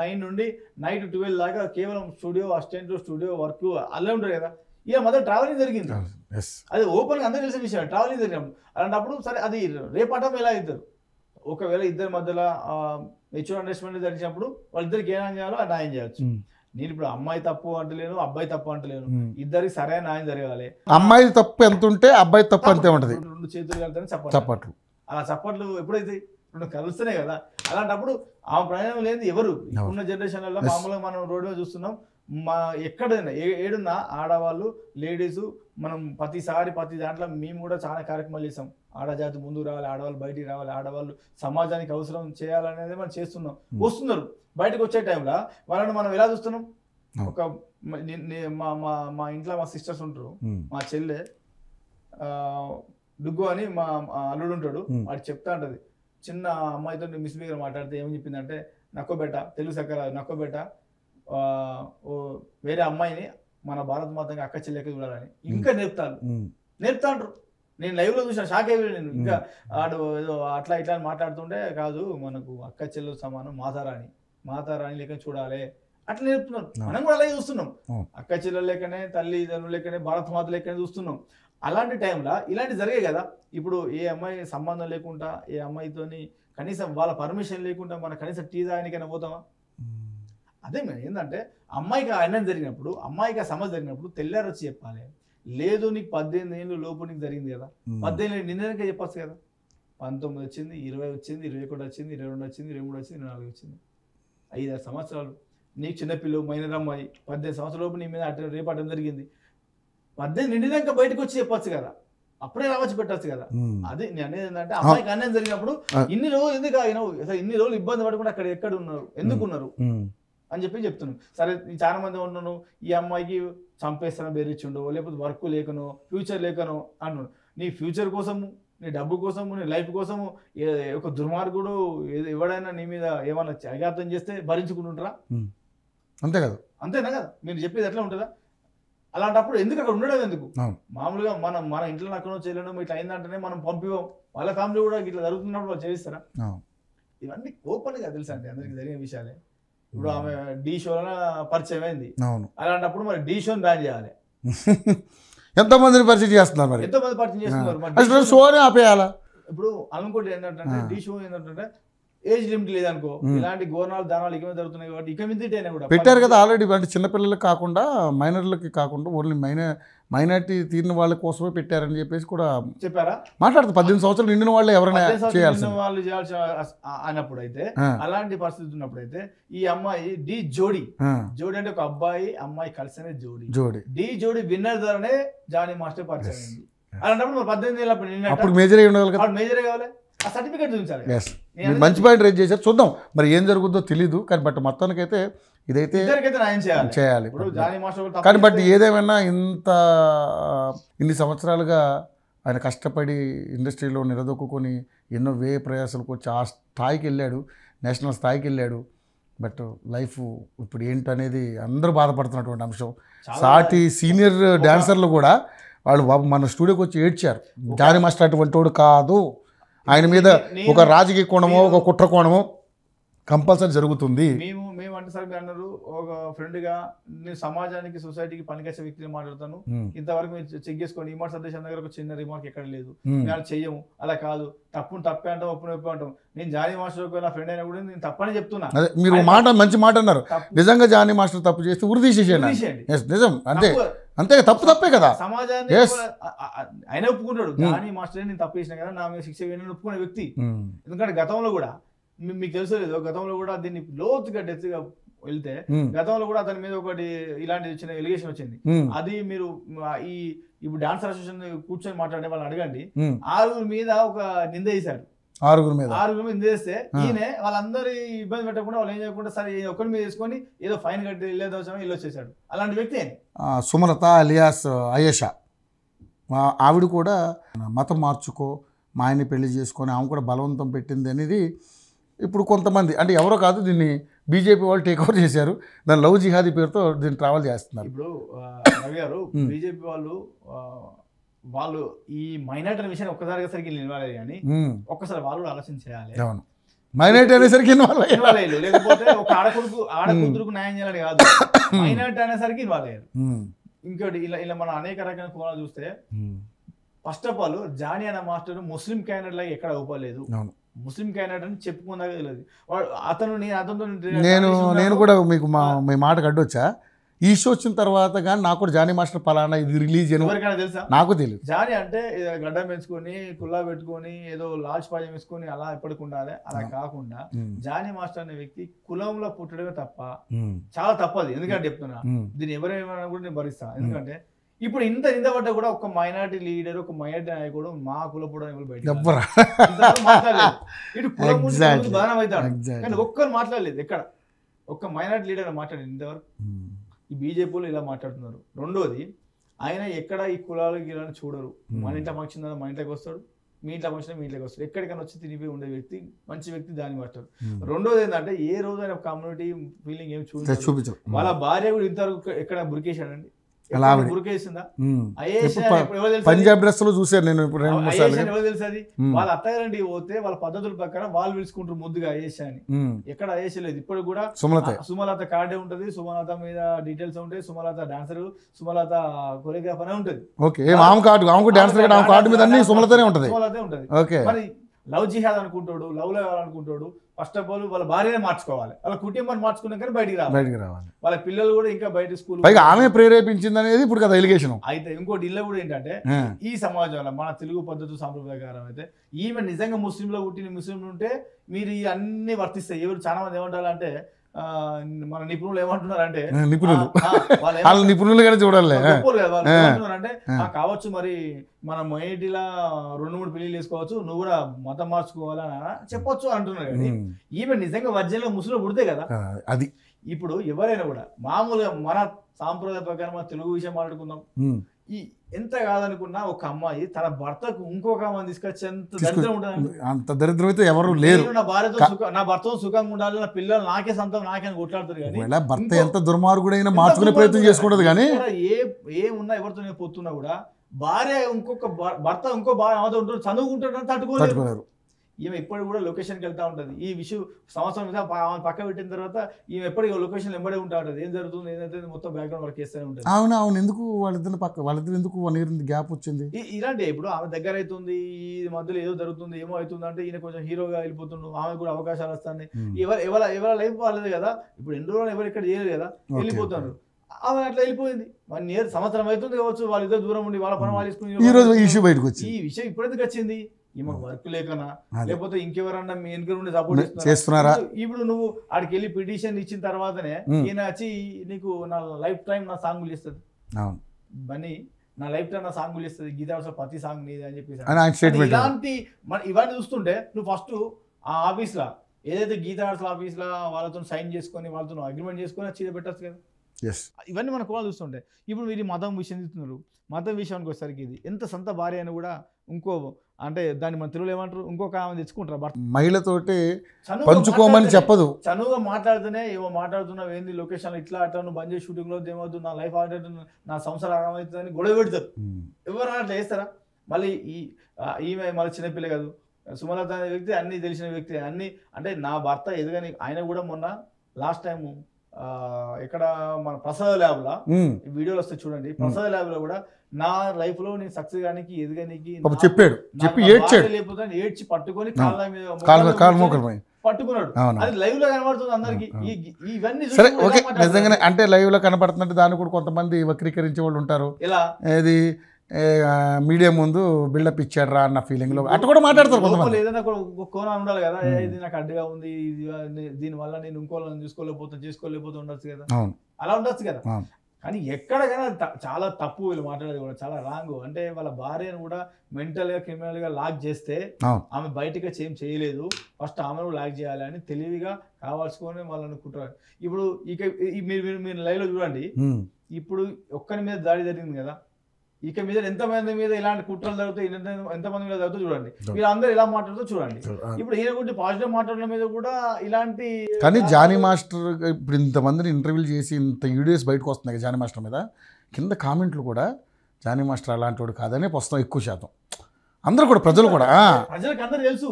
9 నుండి నైట్ 12 దాకా కేవలం స్టూడియో, అసిస్టెంట్, స్టూడియో వర్క్ అలా ఉంటారు కదా. ఇక మొదలు ట్రావెలింగ్ జరిగింది, అది ఓపెన్గా అందరూ తెలిసిన విషయం. ట్రావెలింగ్ జరిగినప్పుడు అలాంటప్పుడు సరే అది రేపటం ఎలా అవుతారు? ఒకవేళ ఇద్దరి మధ్యలో మెచ్యూర్ అండర్స్టాండింగ్ జరిగినప్పుడు వాళ్ళిద్దరికి ఏ న్యాయం చేయాలో ఆ న్యాయం చేయొచ్చు. నేను ఇప్పుడు అమ్మాయి తప్పు అంటలేను, అబ్బాయి తప్పు అంటలేను, ఇద్దరికి సరైన న్యాయం జరగాలి. అమ్మాయి తప్పు ఎంత ఉంటే అబ్బాయి తప్పు అంతే ఉంటది. 2 చేతులు కలిపితే చప్పట్లు. అలా చప్పట్లు ఎప్పుడైతే 2 కలుస్తేనే కదా. అలాంటప్పుడు ఆ ప్రయాణం లేదు ఎవరు. ఇప్పుడున్న జనరేషన్లలో మామూలుగా మనం రోడ్డు మీద చూస్తున్నాం, ఎక్కడైనా ఏడున్నా ఆడవాళ్ళు, లేడీస్, మనం ప్రతి దాంట్లో మేము కూడా చాలా కార్యక్రమాలు చేసాం. ఆడజాతి ముందుకు రావాలి, ఆడవాళ్ళు బయటికి రావాలి, ఆడవాళ్ళు సమాజానికి అవసరం చేయాలనేది మనం చేస్తున్నాం. వస్తున్నారు, బయటకు వచ్చే టైంలో వాళ్ళని మనం ఎలా చూస్తున్నాం? ఒక మా ఇంట్లో మా సిస్టర్స్ ఉంటారు, మా చెల్లె డుగ్గు అని మా అల్లుడు ఉంటాడు, వాడు చెప్తా ఉంటది, చిన్న అమ్మాయితో మిస్బిహేవ్ మాట్లాడితే ఏమని చెప్పిందంటే, నక్కోబెట్ట, తెలుగు సక్కర నక్కోబెట్ట, వేరే అమ్మాయిని మన భారత మాతకి అక్క చెల్లెక్క చూడాలని ఇంకా నేర్పుతాండ్రు. నేను లైవ్ లో చూసిన, షాక్ అయ్యి నేను. ఇంకా ఆడు ఏదో అట్లా ఇట్లా మాట్లాడుతుంటే, కాదు మనకు అక్క చెల్లెలు సమానం, మాతారాణి లెక్క చూడాలి అట్లా నేర్పుతున్నారు. మనం కూడా అలాగే చూస్తున్నాం, అక్క చెల్లెలు లెక్కనే, తల్లిదండ్రులు లెక్కనే, భారత మాత లెక్కనే చూస్తున్నాం. అలాంటి టైంలో ఇలాంటి జరిగాయి కదా. ఇప్పుడు ఏ అమ్మాయి సంబంధం లేకుండా, ఏ అమ్మాయితోని కనీసం వాళ్ళ పర్మిషన్ లేకుండా మన కనీసం టీ తాగడానికైనా పోతామా? అదే ఏంటంటే అమ్మాయికి అన్నం జరిగినప్పుడు, అమ్మాయికి ఆ సమస్య జరిగినప్పుడు తెల్లారి వచ్చి చెప్పాలి. లేదు నీకు 18 ఏళ్ళు లోపు నీకు జరిగింది కదా, 18 ఏళ్ళు నిన్నకే చెప్పచ్చు కదా. 19 వచ్చింది, 20 వచ్చింది, 21 వచ్చింది, 22 వచ్చింది, 23 వచ్చింది, 24 వచ్చింది, 5-6 సంవత్సరాలు. నీకు చిన్నపిల్లలు, మైనర్ అమ్మాయి, 18 సంవత్సరాల లోపు నీ మీద రేపు అటం జరిగింది. 18 నిండినాక బయటకు వచ్చి చెప్పచ్చు కదా, అప్పుడే రావచ్చు పెట్టచ్చు కదా. అది నేను అనేది ఏంటంటే, అమ్మాయికి అన్నం జరిగినప్పుడు ఇన్ని రోజులు ఎందుకు ఆగినావు, ఇన్ని రోజులు ఇబ్బంది పడకుండా అక్కడ ఎక్కడ ఉన్నారు, ఎందుకు ఉన్నారు అని చెప్తున్నాను. సరే చాలా మంది ఉన్నాను, ఈ అమ్మాయికి చంపేస్తానో బెదిరించుండో, లేకపోతే వర్క్ లేకనో, ఫ్యూచర్ లేకనో అన్నాడు. నీ ఫ్యూచర్ కోసము, నీ డబ్బు కోసము, నీ లైఫ్ కోసము ఒక దుర్మార్గుడు ఎవడైనా నీ మీద ఏమన్నా అఘాతం చేస్తే భరించుకుంటుంటారా? అంతే కదా, అంతేనా కదా? మీరు చెప్పేది ఎట్లా ఉంటుందా? అలాంటప్పుడు ఎందుకు అక్కడ ఉండడం ఎందుకు? మామూలుగా మన ఇంట్లో అక్కడ చేయడం ఇట్లా అయిందంటేనే మనం పంపివ్వం. వాళ్ళ ఫ్యామిలీ కూడా ఇట్లా జరుగుతున్నప్పుడు వాళ్ళు చేయిస్తారా? ఇవన్నీ ఓపెన్గా తెలుసా అండి అందరికి జరిగిన విషయాలే. ఇప్పుడు ఆమె ఢీ షోలో పరిచయం అయింది, అలాంటప్పుడు మరి ఢీ షోని బ్యాన్ చేయాలి. ఎంతమందిని పరిచయం చేస్తున్నారు, మరి ఎంతమంది పరిచయం చేస్తున్నారు? షోనే ఆపేయాలా? ఇప్పుడు అనుకోండి ఏంటంటే ఢీ షో ఏంటంటే ఏజ్ లిమిట్ లేదనుకో, ఇలాంటి గోనాలు దానాలు ఇక జరుగుతున్నాయి కాబట్టి ఇక మిందిటైనా కూడా పెట్టారు కదా ఆల్రెడీ. అంటే చిన్నపిల్లలకి కాకుండా, మైనర్లకి కాకుండా, ఓన్లీ మైనారిటీ తీరిన వాళ్ళ కోసమే పెట్టారని చెప్పేసి కూడా చెప్పారా? మాట్లాడుతూ 18 సంవత్సరాలు నిండిన వాళ్ళు ఎవరైనా చేయాల్సిన వాళ్ళు చేయాల్సిన అన్నప్పుడు అయితే, అలాంటి పరిస్థితి ఉన్నప్పుడైతే ఈ అమ్మాయి డి జోడి అంటే ఒక అబ్బాయి అమ్మాయి కలిసినే జోడి డి జోడి విన్నర్ ద్వారానే జానీ మాస్టర్ పరిచయం అయింది. అలాంటప్పుడు 18 ఏళ్ళప్పుడు అప్పుడు మేజర్ అయి ఉండాలి కదా, మేజరే కావాలి, ఆ సర్టిఫికేట్ చూపించాలి. మంచి పాయింట్ రేజ్ చేశారు. చూద్దాం మరి ఏం జరుగుతుందో తెలీదు, కానీ బట్ మొత్తానికైతే ఇదైతే చేయాలి. కానీ బట్ ఏదేమైనా ఇన్ని సంవత్సరాలుగా ఆయన కష్టపడి ఇండస్ట్రీలో నిలదొక్కుని ఎన్నో ప్రయాసాలకు వచ్చి ఆ స్థాయికి వెళ్ళాడు, నేషనల్ స్థాయికి వెళ్ళాడు. బట్ లైఫ్ ఇప్పుడు ఏంటనేది అందరూ బాధపడుతున్నటువంటి అంశం. సాటి సీనియర్ డాన్సర్లు కూడా వాళ్ళు బాబు మన స్టూడియోకి వచ్చి ఏడ్చారు, జానీ మాస్టర్ అటువంటి వాడు కాదు, ఆయన మీద ఒక రాజకీయ కోణమో ఒక కుట్ర కోణమో కంపల్సరీ జరుగుతుంది. మేము అంటే సార్ మీరు అన్నారు, ఒక ఫ్రెండ్గా నేను సమాజానికి, సొసైటీకి పనికొచ్చే వ్యక్తిని మాట్లాడతాను. ఇంతవరకు మీరు చెక్ చేసుకోండి, ఈమార్ సందేశం దగ్గర ఒక చిన్న రిమార్క్ ఎక్కడ లేదు, మేము చెయ్యము, అలా కాదు, తప్పే అంటాం, ఒప్పు అంటాం. నేను జానీ మాస్టర్ నా ఫ్రెండ్ అయినా కూడా నేను తప్పని చెప్తున్నా. మీరు మంచి మాట అన్నారు, నిజంగా జానీ మాస్టర్ తప్పు చేస్తే ఉరి తీసేసేయండి. నిజం, అంతే తప్పే కదా. సమాజాన్ని ఆయన ఒప్పుకుంటాడు, జానీ మాస్టర్ నేను తప్పు చేసిన కదా, నా మీద శిక్ష వేయని ఒప్పుకునే వ్యక్తి. ఎందుకంటే గతంలో కూడా మీకు తెలుసు లేదు, గతంలో కూడా దీన్ని లోతుగా డెత్గా వెళ్తే గతంలో కూడా అతని మీద ఒకటి ఇలాంటి చిన్న ఎలిగేషన్ వచ్చింది. అది మీరు ఈ ఇప్పుడు డాన్సర్ అసోసియేషన్ కూర్చొని మాట్లాడే వాళ్ళని అడగండి, 6 మీద ఒక నింద వేశారు. 6 మీద నింద వేస్తే ఈయన వాళ్ళందరూ ఇబ్బంది పెట్టకుండా వాళ్ళు ఏం చేయకుండా సరే ఒకరి మీద వేసుకొని ఏదో ఫైన్ కట్టి ఇల్లు వచ్చేసాడు. అలాంటి వ్యక్తి సుమలత అలియాస్ అయేషా, ఆవిడ కూడా మతం మార్చుకో, మా ఆయన్ని పెళ్లి చేసుకొని ఆమె కూడా బలవంతం పెట్టింది అనేది ఇప్పుడు కొంతమంది, అంటే ఎవరో కాదు, దీన్ని బీజేపీ వాళ్ళు టేక్ ఓవర్ చేశారు. దాని లవ్ జిహాదీ పేరుతో దీన్ని ట్రావెల్ చేస్తున్నారు. ఇప్పుడు రవి గారు బీజేపీ వాళ్ళు ఈ మైనార్టీ అనే విషయాన్ని ఒక్కసారిగా సరికి ఇన్వాల్వ్ అయ్యి కానీ ఒక్కసారి వాళ్ళు ఆలోచన చేయాలి. అవును, మైనార్టీ అనేసరికి ఇన్వాల్వ్ అయ్యారు, లేకపోతే ఒక ఆడకూతురుకు న్యాయం చేయాలని కాదు, మైనార్టీ అనేసరికి ఇన్వాల్వ్ అయ్యారు. ఇంకోటి ఇలా మనం అనేక రకాల కోణాలు చూస్తే ఫస్ట్ ఆఫ్ ఆల్ జానీ అనే మాస్టర్ ముస్లిం క్యాండిడేట్ లాగా ఎక్కడ అవ్వలేదు. ముస్లిం క్యాండిడేట్ అని చెప్పుకున్నా తెలియదు అతను. నేను కూడా మీకు మీ మాటకు అడ్డొచ్చా, ఈ షో వచ్చిన తర్వాత కానీ నాకు కూడా జానీ మాస్టర్ పలానా ఇది రిలీజ్ ఎవరికైనా తెలుసా? నాకు తెలియదు. జానీ అంటే గడ్డం పెంచుకొని కుల్లా పెట్టుకొని ఏదో లాల్చ్ పాజం వేసుకొని అలా ఎప్పటికి ఉండాలి, అలా కాకుండా జానీ మాస్టర్ అనే వ్యక్తి కులంలో పుట్టడమే తప్ప, చాలా తప్పది. ఎందుకంటే చెప్తున్నా, దీన్ని ఎవరేమైనా కూడా నేను భరిస్తాను. ఎందుకంటే ఇప్పుడు ఇంత నిందపడ్డా కూడా ఒక మైనార్టీ లీడర్, ఒక మైనార్టీ నాయకుడు మా కులపడం ఎవరు బయట మాట్లాడలేదు. ఇటు కులం బాధనం అవుతాడు కానీ ఒక్కరు మాట్లాడలేదు. ఎక్కడ ఒక్క మైనార్టీ లీడర్ మాట్లాడలేదు ఇంతవరకు. ఈ బీజేపీలో ఇలా మాట్లాడుతున్నారు. రెండోది, ఆయన ఎక్కడ ఈ కులాలు గీలాలని చూడరు. మన ఇంట్లో ఫంక్షన్ మన ఇంట్లోకి వస్తాడు, మీ ఇంట్లో ఫంక్షన్ మీ ఇంట్లోకి వస్తాడు. ఎక్కడికైనా వచ్చి తినిపోయి ఉండే వ్యక్తి, మంచి వ్యక్తి, దాన్ని మాట్లాడు. రెండోది ఏంటంటే ఏ రోజు ఆయన కమ్యూనిటీ ఫీలింగ్ ఏమి చూపించు. వాళ్ళ భార్య కూడా ఇంతవరకు ఎక్కడ బురికేశాడండి, పంజాబ్ డ్రెస్ లో చూసాను నేను. ఇప్పుడు తెలుసు అది వాళ్ళ అత్తగారండి పోతే వాళ్ళ పద్ధతుల ప్రకారం వాళ్ళు పిలుచుకుంటారు ముద్దుగా అయేషా అని. ఎక్కడ అయేషా లేదు. ఇప్పుడు కూడా సుమలత కార్డే ఉంటది, సుమలత మీద డీటెయిల్స్ ఉంటాయి, సుమలత డాన్సర్, సుమలత కొరియోగ్రాఫర్ అని ఉంటది. సుమలతే ఉంటది. మరి లవ్ జిహాద్ అనుకుంటాడు, లవ్ లో కావాలనుకుంటాడు. ఫస్ట్ ఆఫ్ ఆల్ వాళ్ళ భార్యనే మార్చుకోవాలి, వాళ్ళ కుటుంబాన్ని మార్చుకున్నాక బయటికి రావాలి. వాళ్ళ పిల్లలు కూడా ఇంకా బయట స్కూల్ ఆమె ప్రేరేపించింది అనేది ఇప్పుడు కదా ఎలిగేషన్. అయితే ఇంకోటి ఇల్లు కూడా ఏంటంటే ఈ సమాజంలో మన తెలుగు పద్ధతి సాంప్రదాయకారం అయితే ఈమె నిజంగా ముస్లింలో పుట్టిన ముస్లింలు ఉంటే మీరు ఈ అన్ని వర్తిస్తాయి. ఎవరు చాలా మంది ఏమంటారంటే మన నిపుణులు ఏమంటున్నారంటే నిపుణులుగానే చూడాలి అంటే కావచ్చు మరి మన మైనారిటీలా 2-3 పెళ్లిళ్ళు వేసుకోవచ్చు, నువ్వు కూడా మతం మార్చుకోవాలని చెప్పొచ్చు అంటున్నారు. కానీ ఈమె నిజంగా వర్జన్లో ముస్లిం పుడితే కదా అది. ఇప్పుడు ఎవరైనా కూడా మామూలుగా మన సాంప్రదాయ ప్రకారం మన తెలుగు విషయం మాట్లాడుకుందాం. ఈ ఎంత కాదనుకున్నా ఒక అమ్మాయి తన భర్తకు ఇంకొక అమ్మాయిని తీసుకొచ్చి ఎంత దరిద్రం ఉంటుంది. అంత దరిద్రం అయితే ఎవరు లేరు. నా భర్తతో సుఖంగా ఉండాలి, నా పిల్లలు నాకే సొంతం నాకే అని కొట్లాడుతారు. కానీ భర్త ఎంత దుర్మార్గుడైనా మార్చుకునే ప్రయత్నం చేసుకోవడదు. కానీ ఏమున్నా ఎవరితో పోతున్నా కూడా భార్య ఇంకొక భర్త ఇంకో భార్య ఉంటుంది, చదువుకుంటాడు, తట్టుకోలేరు. ఈమె ఎప్పుడు కూడా లొకేషన్కి వెళ్తా ఉంటుంది. ఈ విషయం సంవత్సరం మీద పక్క పెట్టిన తర్వాత ఈమె ఎప్పటికీ లొకేషన్ ఎంబడే ఉంటా ఉంటుంది. ఏం జరుగుతుంది ఏదైతే మొత్తం బ్యాక్గ్రౌండ్ వర్క్ చేస్తూనే ఉంటుంది. అవును ఎందుకు వాళ్ళిద్దరు ఎందుకు 1 year గ్యాప్ వచ్చింది? ఇలాంటి ఇప్పుడు ఆమె దగ్గర అవుతుంది, ఈ మధ్యలో ఏదో జరుగుతుంది, ఏమో అవుతుంది అంటే ఈయన కొంచెం హీరోగా వెళ్ళిపోతుండు, ఆమె కూడా అవకాశాలు వస్తాయి. ఎవరు లైఫ్ వాళ్ళది కదా. ఇప్పుడు ఎన్ని రోజులు ఎవరు ఇక్కడ చేయలేదు కదా, వెళ్ళిపోతున్నారు. ఆమె అట్లా వెళ్ళిపోయింది. 1 year సంవత్సరం అవుతుంది కావచ్చు, వాళ్ళిద్దరు దూరం ఉండి వాళ్ళ పని వాళ్ళు తీసుకుని ఈ విషయం ఇప్పుడు ఎందుకు వచ్చింది? ఈమె వర్క్ లేకనా లేకపోతే ఇంకెవరన్నా మీ వెనుక నుండి సపోర్ట్ చేస్తున్నారా? ఇప్పుడు నువ్వు ఆడికి వెళ్ళి పిటిషన్ ఇచ్చిన తర్వాతనే ఈయన వచ్చి నీకు నా లైఫ్ టైం నా సాంగులు ఇస్తుంది, బన్నీ నా లైఫ్ టైం నా సాంగులు ఇస్తుంది, గీతా ప్రతి సాంగ్ నీది అని చెప్పేసి ఇలాంటి ఇవన్నీ చూస్తుంటే నువ్వు ఫస్ట్ ఆ ఆఫీస్లో ఏదైతే గీతా ఆఫీస్లో వాళ్ళతో సైన్ చేసుకొని వాళ్ళతో అగ్రిమెంట్ చేసుకొని చీర పెట్టచ్చు కదా. ఇవన్నీ మన కూడా చూస్తుంటే ఇప్పుడు మీరు మతం విషయం తీస్తున్నారు. మతం విషయానికి వచ్చేసరికి ఇది ఎంత సొంత భార్య అని కూడా ఇంకో అంటే దాన్ని మన తెలుగులో ఏమంటారు, ఇంకొక ఆమె తెచ్చుకుంటారు. బట్ మహిళతోటి పంచుకోమని చెప్పదు. చనువుగా మాట్లాడుతూనే ఏమో మాట్లాడుతున్నావు ఏంది లొకేషన్ ఇట్లా అట్లా నువ్వు బంద్ చేసి షూటింగ్ లో ఏమవుతుంది, నా లైఫ్ ఆడుతుంది, నా సంసారం ఆగమవుతుందని గొడవ పెడతారు. ఎవరైనా అట్లా చేస్తారా? మళ్ళీ ఈమె మళ్ళీ చిన్నపిల్ల కాదు, సుమలత అనే వ్యక్తి అన్ని తెలిసిన వ్యక్తి, అన్ని అంటే నా భర్త ఎదుగని. ఆయన కూడా మొన్న లాస్ట్ టైం ఇక్కడ మన ప్రసాద్ ల్యాబ్ లో వీడియోలు వస్తాయి చూడండి. ప్రసాద్ ల్యాబ్ లో కూడా నా లైఫ్ లో నేను సక్సెస్ గానికి ఎదగనికి చెప్పాడు, లేకపోతే ఏడ్చి పట్టుకొని పట్టుకున్నాడు. అది లైవ్ లో కనబడుతుంది అందరికి. ఇవన్నీ నిజంగానే అంటే లైవ్ లో కనబడుతుందంటే దాన్ని కూడా కొంతమంది వక్రీకరించే వాళ్ళు ఉంటారు. ఎలా ఏది మీడియా ముందు బిల్డప్ ఇచ్చాడు రా అన్న ఫీలింగ్లో అట్లా కూడా మాట్లాడతారు కొంతమంది. ఏదైనా కోణం ఉండాలి కదా, ఇది నాకు అడ్డుగా ఉంది, దీనివల్ల నేను ఇంకోళ్ళని చేసుకోలేకపోతే ఉండొచ్చు కదా, అలా ఉండొచ్చు కదా. కానీ ఎక్కడికైనా చాలా తప్పు వీళ్ళు మాట్లాడేది కూడా చాలా రాంగ్. అంటే వాళ్ళ భార్యను కూడా మెంటల్గా క్రిమినల్గా లాక్ చేస్తే ఆమె బయటగా ఏం చేయలేదు, ఫస్ట్ ఆమెను లాక్ చేయాలి అని తెలివిగా కావాల్సుకొని వాళ్ళు అనుకుంటారు. ఇప్పుడు ఇక మీరు లైవ్లో చూడండి, ఇప్పుడు ఒక్కరి మీద దాడి జరిగింది కదా, ఇక మీద ఎంతమంది మీద ఇలాంటి కుట్రలు జరుగుతాయి, ఎంతమంది మీద జరుగుతాయి చూడండి. మీరు అందరూ ఇలా మాట్లాడుతూ చూడండి. ఇప్పుడు ఈయన గురించి పాజిటివ్ మాట్లాడడం మీద కూడా ఇలాంటి. కానీ జానీ మాస్టర్ ఇప్పుడు ఇంతమందిని ఇంటర్వ్యూలు చేసి ఇంత వీడియోస్ బయటకు వస్తున్నాయి జానీ మాస్టర్ మీద, కింద కామెంట్లు కూడా జానీ మాస్టర్ అలాంటి వాడు కాదనే వస్తాం ఎక్కువ శాతం. అందరూ కూడా ప్రజలు కూడా ప్రజలకు అందరూ తెలుసు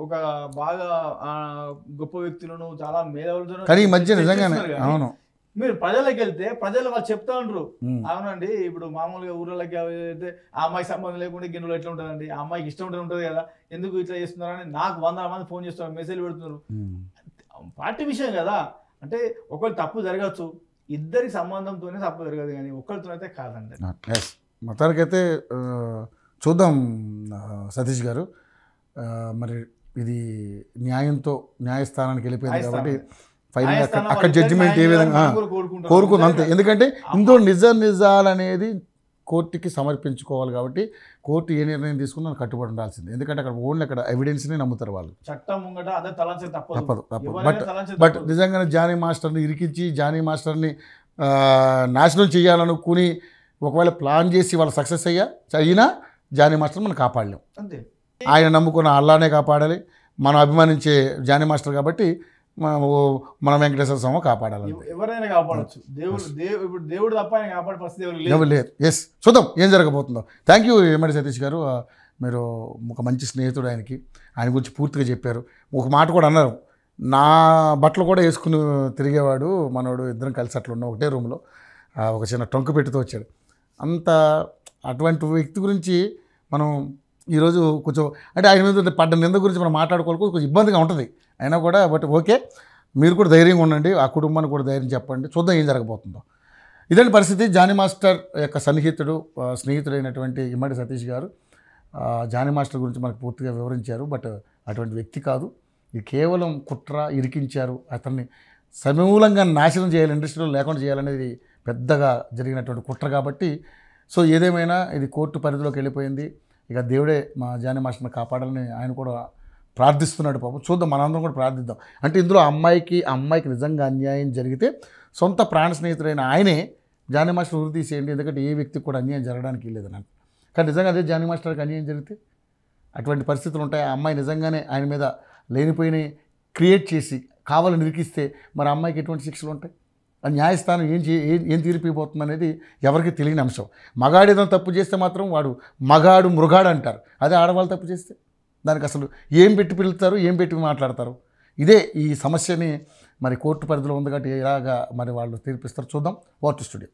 ఒక బాగా గొప్ప వ్యక్తులను చాలా మేధావులతో. కానీ ఈ మధ్య నిజంగానే అవును, మీరు ప్రజలకు వెళ్తే ప్రజలు వాళ్ళు చెప్తా ఉంటారు, అవునండి ఇప్పుడు మామూలుగా ఊర్లకి అయితే ఆ అమ్మాయికి సంబంధం లేకుండా గిన్నెలో ఎట్లా ఉంటుందండి, ఆ అమ్మాయికి ఇష్టం ఉంటుంది కదా, ఎందుకు ఇట్లా చేస్తున్నారని నాకు 100 మంది ఫోన్ చేస్తున్నారు, మెసేజ్ పెడుతున్నారు. పార్టీ విషయం కదా, అంటే ఒకరు తప్పు జరగచ్చు, ఇద్దరికి సంబంధంతోనే తప్పు జరగదు, కానీ ఒకరితో అయితే కాదండి. మొత్తానికైతే చూద్దాం సతీష్ గారు, మరి ఇది న్యాయంతో న్యాయస్థానానికి వెళ్ళిపోయింది కాబట్టి ఫైనల్ అక్కడ జడ్జిమెంట్ ఏ విధంగా కోరుకుంది అంతే. ఎందుకంటే ఇందులో నిజాలు అనేది కోర్టుకి సమర్పించుకోవాలి కాబట్టి కోర్టు ఏ నిర్ణయం తీసుకున్నా కట్టుబడి ఉండాల్సింది. ఎందుకంటే అక్కడ ఓన్లీ అక్కడ ఎవిడెన్స్ని నమ్ముతారు వాళ్ళు, తప్పదు. బట్ నిజంగానే జానీ మాస్టర్ని ఇరికించి జానీ మాస్టర్ని నాశనం చేయాలనుకుని ఒకవేళ ప్లాన్ చేసి వాళ్ళు సక్సెస్ అయినా జానీ మాస్టర్ మనం కాపాడలేం. అంతే, ఆయన నమ్ముకున్న అల్లానే కాపాడాలి, మనం అభిమానించే జానీ మాస్టర్ కాబట్టి మన వెంకటేశ్వర స్వామి కాపాడాలి. ఎవరైనా కాపాడచ్చు, ఇప్పుడు దేవుడు తప్ప ఆయన కాపాడే పరిస్థితి ఎవరు లేరు. ఎస్, చూద్దాం ఏం జరగబోతుందో. థ్యాంక్ యూ ఎమ్మడి సతీష్ గారు, మీరు ఒక మంచి స్నేహితుడు, ఆయన గురించి పూర్తిగా చెప్పారు. ఒక మాట కూడా అన్నారు, నా బట్టలు కూడా వేసుకుని తిరిగేవాడు మనోడు, ఇద్దరం కలిసి అట్లా ఉన్నాం ఒకటే రూమ్లో, ఒక చిన్న టొంక పెట్టుతో వచ్చాడు. అటువంటి వ్యక్తి గురించి మనం ఈరోజు కొంచెం అంటే ఆయన మీద పడ్డ నింద గురించి మనం మాట్లాడుకోవాలి, కొంచెం ఇబ్బందిగా ఉంటుంది అయినా కూడా. బట్ ఓకే, మీరు కూడా ధైర్యంగా ఉండండి, ఆ కుటుంబానికి కూడా ధైర్యం చెప్పండి, చూద్దాం ఏం జరగబోతుందో. ఇదండి పరిస్థితి. జానీ మాస్టర్ యొక్క స్నేహితుడైనటువంటి ఇమ్మడి సతీష్ గారు జానీ మాస్టర్ గురించి మనకు పూర్తిగా వివరించారు. బట్ అటువంటి వ్యక్తి కాదు, ఇది కేవలం కుట్ర, ఇరికించారు, అతన్ని సమూలంగా నాశనం చేయాలి, ఇండస్ట్రీలో లేకుండా చేయాలనేది పెద్దగా జరిగినటువంటి కుట్ర కాబట్టి. సో ఏదేమైనా ఇది కోర్టు పరిధిలోకి వెళ్ళిపోయింది. ఇక దేవుడే మా జానీ మాస్టర్ని కాపాడాలని ఆయన కూడా ప్రార్థిస్తున్నాడు పాపం. చూద్దాం, మనందరం కూడా ప్రార్థిద్దాం. అంటే ఇందులో అమ్మాయికి నిజంగా అన్యాయం జరిగితే సొంత ప్రాణ స్నేహితుడైన ఆయనే జానీ మాస్టర్ ఉరి తీసేయండి, ఎందుకంటే ఏ వ్యక్తికి కూడా అన్యాయం జరగడానికి లేదు నాకు. కానీ నిజంగా అదే జానీ మాస్టర్కి అన్యాయం జరిగితే అటువంటి పరిస్థితులు ఉంటాయి. ఆ అమ్మాయి నిజంగానే ఆయన మీద లేనిపోయిన క్రియేట్ చేసి కావాలని నిరికిస్తే మరి ఆ అమ్మాయికి ఎటువంటి శిక్షలు ఉంటాయి, ఆ న్యాయస్థానం ఏం తీర్పిపోతుంది అనేది ఎవరికి తెలియని అంశం. మగాడు ఏదైనా తప్పు చేస్తే మాత్రం వాడు మృగాడు అంటారు. అదే ఆడవాళ్ళు తప్పు చేస్తే దానికి అసలు ఏం పెట్టి పిలుస్తారు, ఏం పెట్టి మాట్లాడతారు. ఇదే ఈ సమస్యని మరి కోర్టు పరిధిలో ఉంది కాబట్టి ఇలాగా మరి వాళ్ళు తీర్పిస్తారు. చూద్దాం. What studio.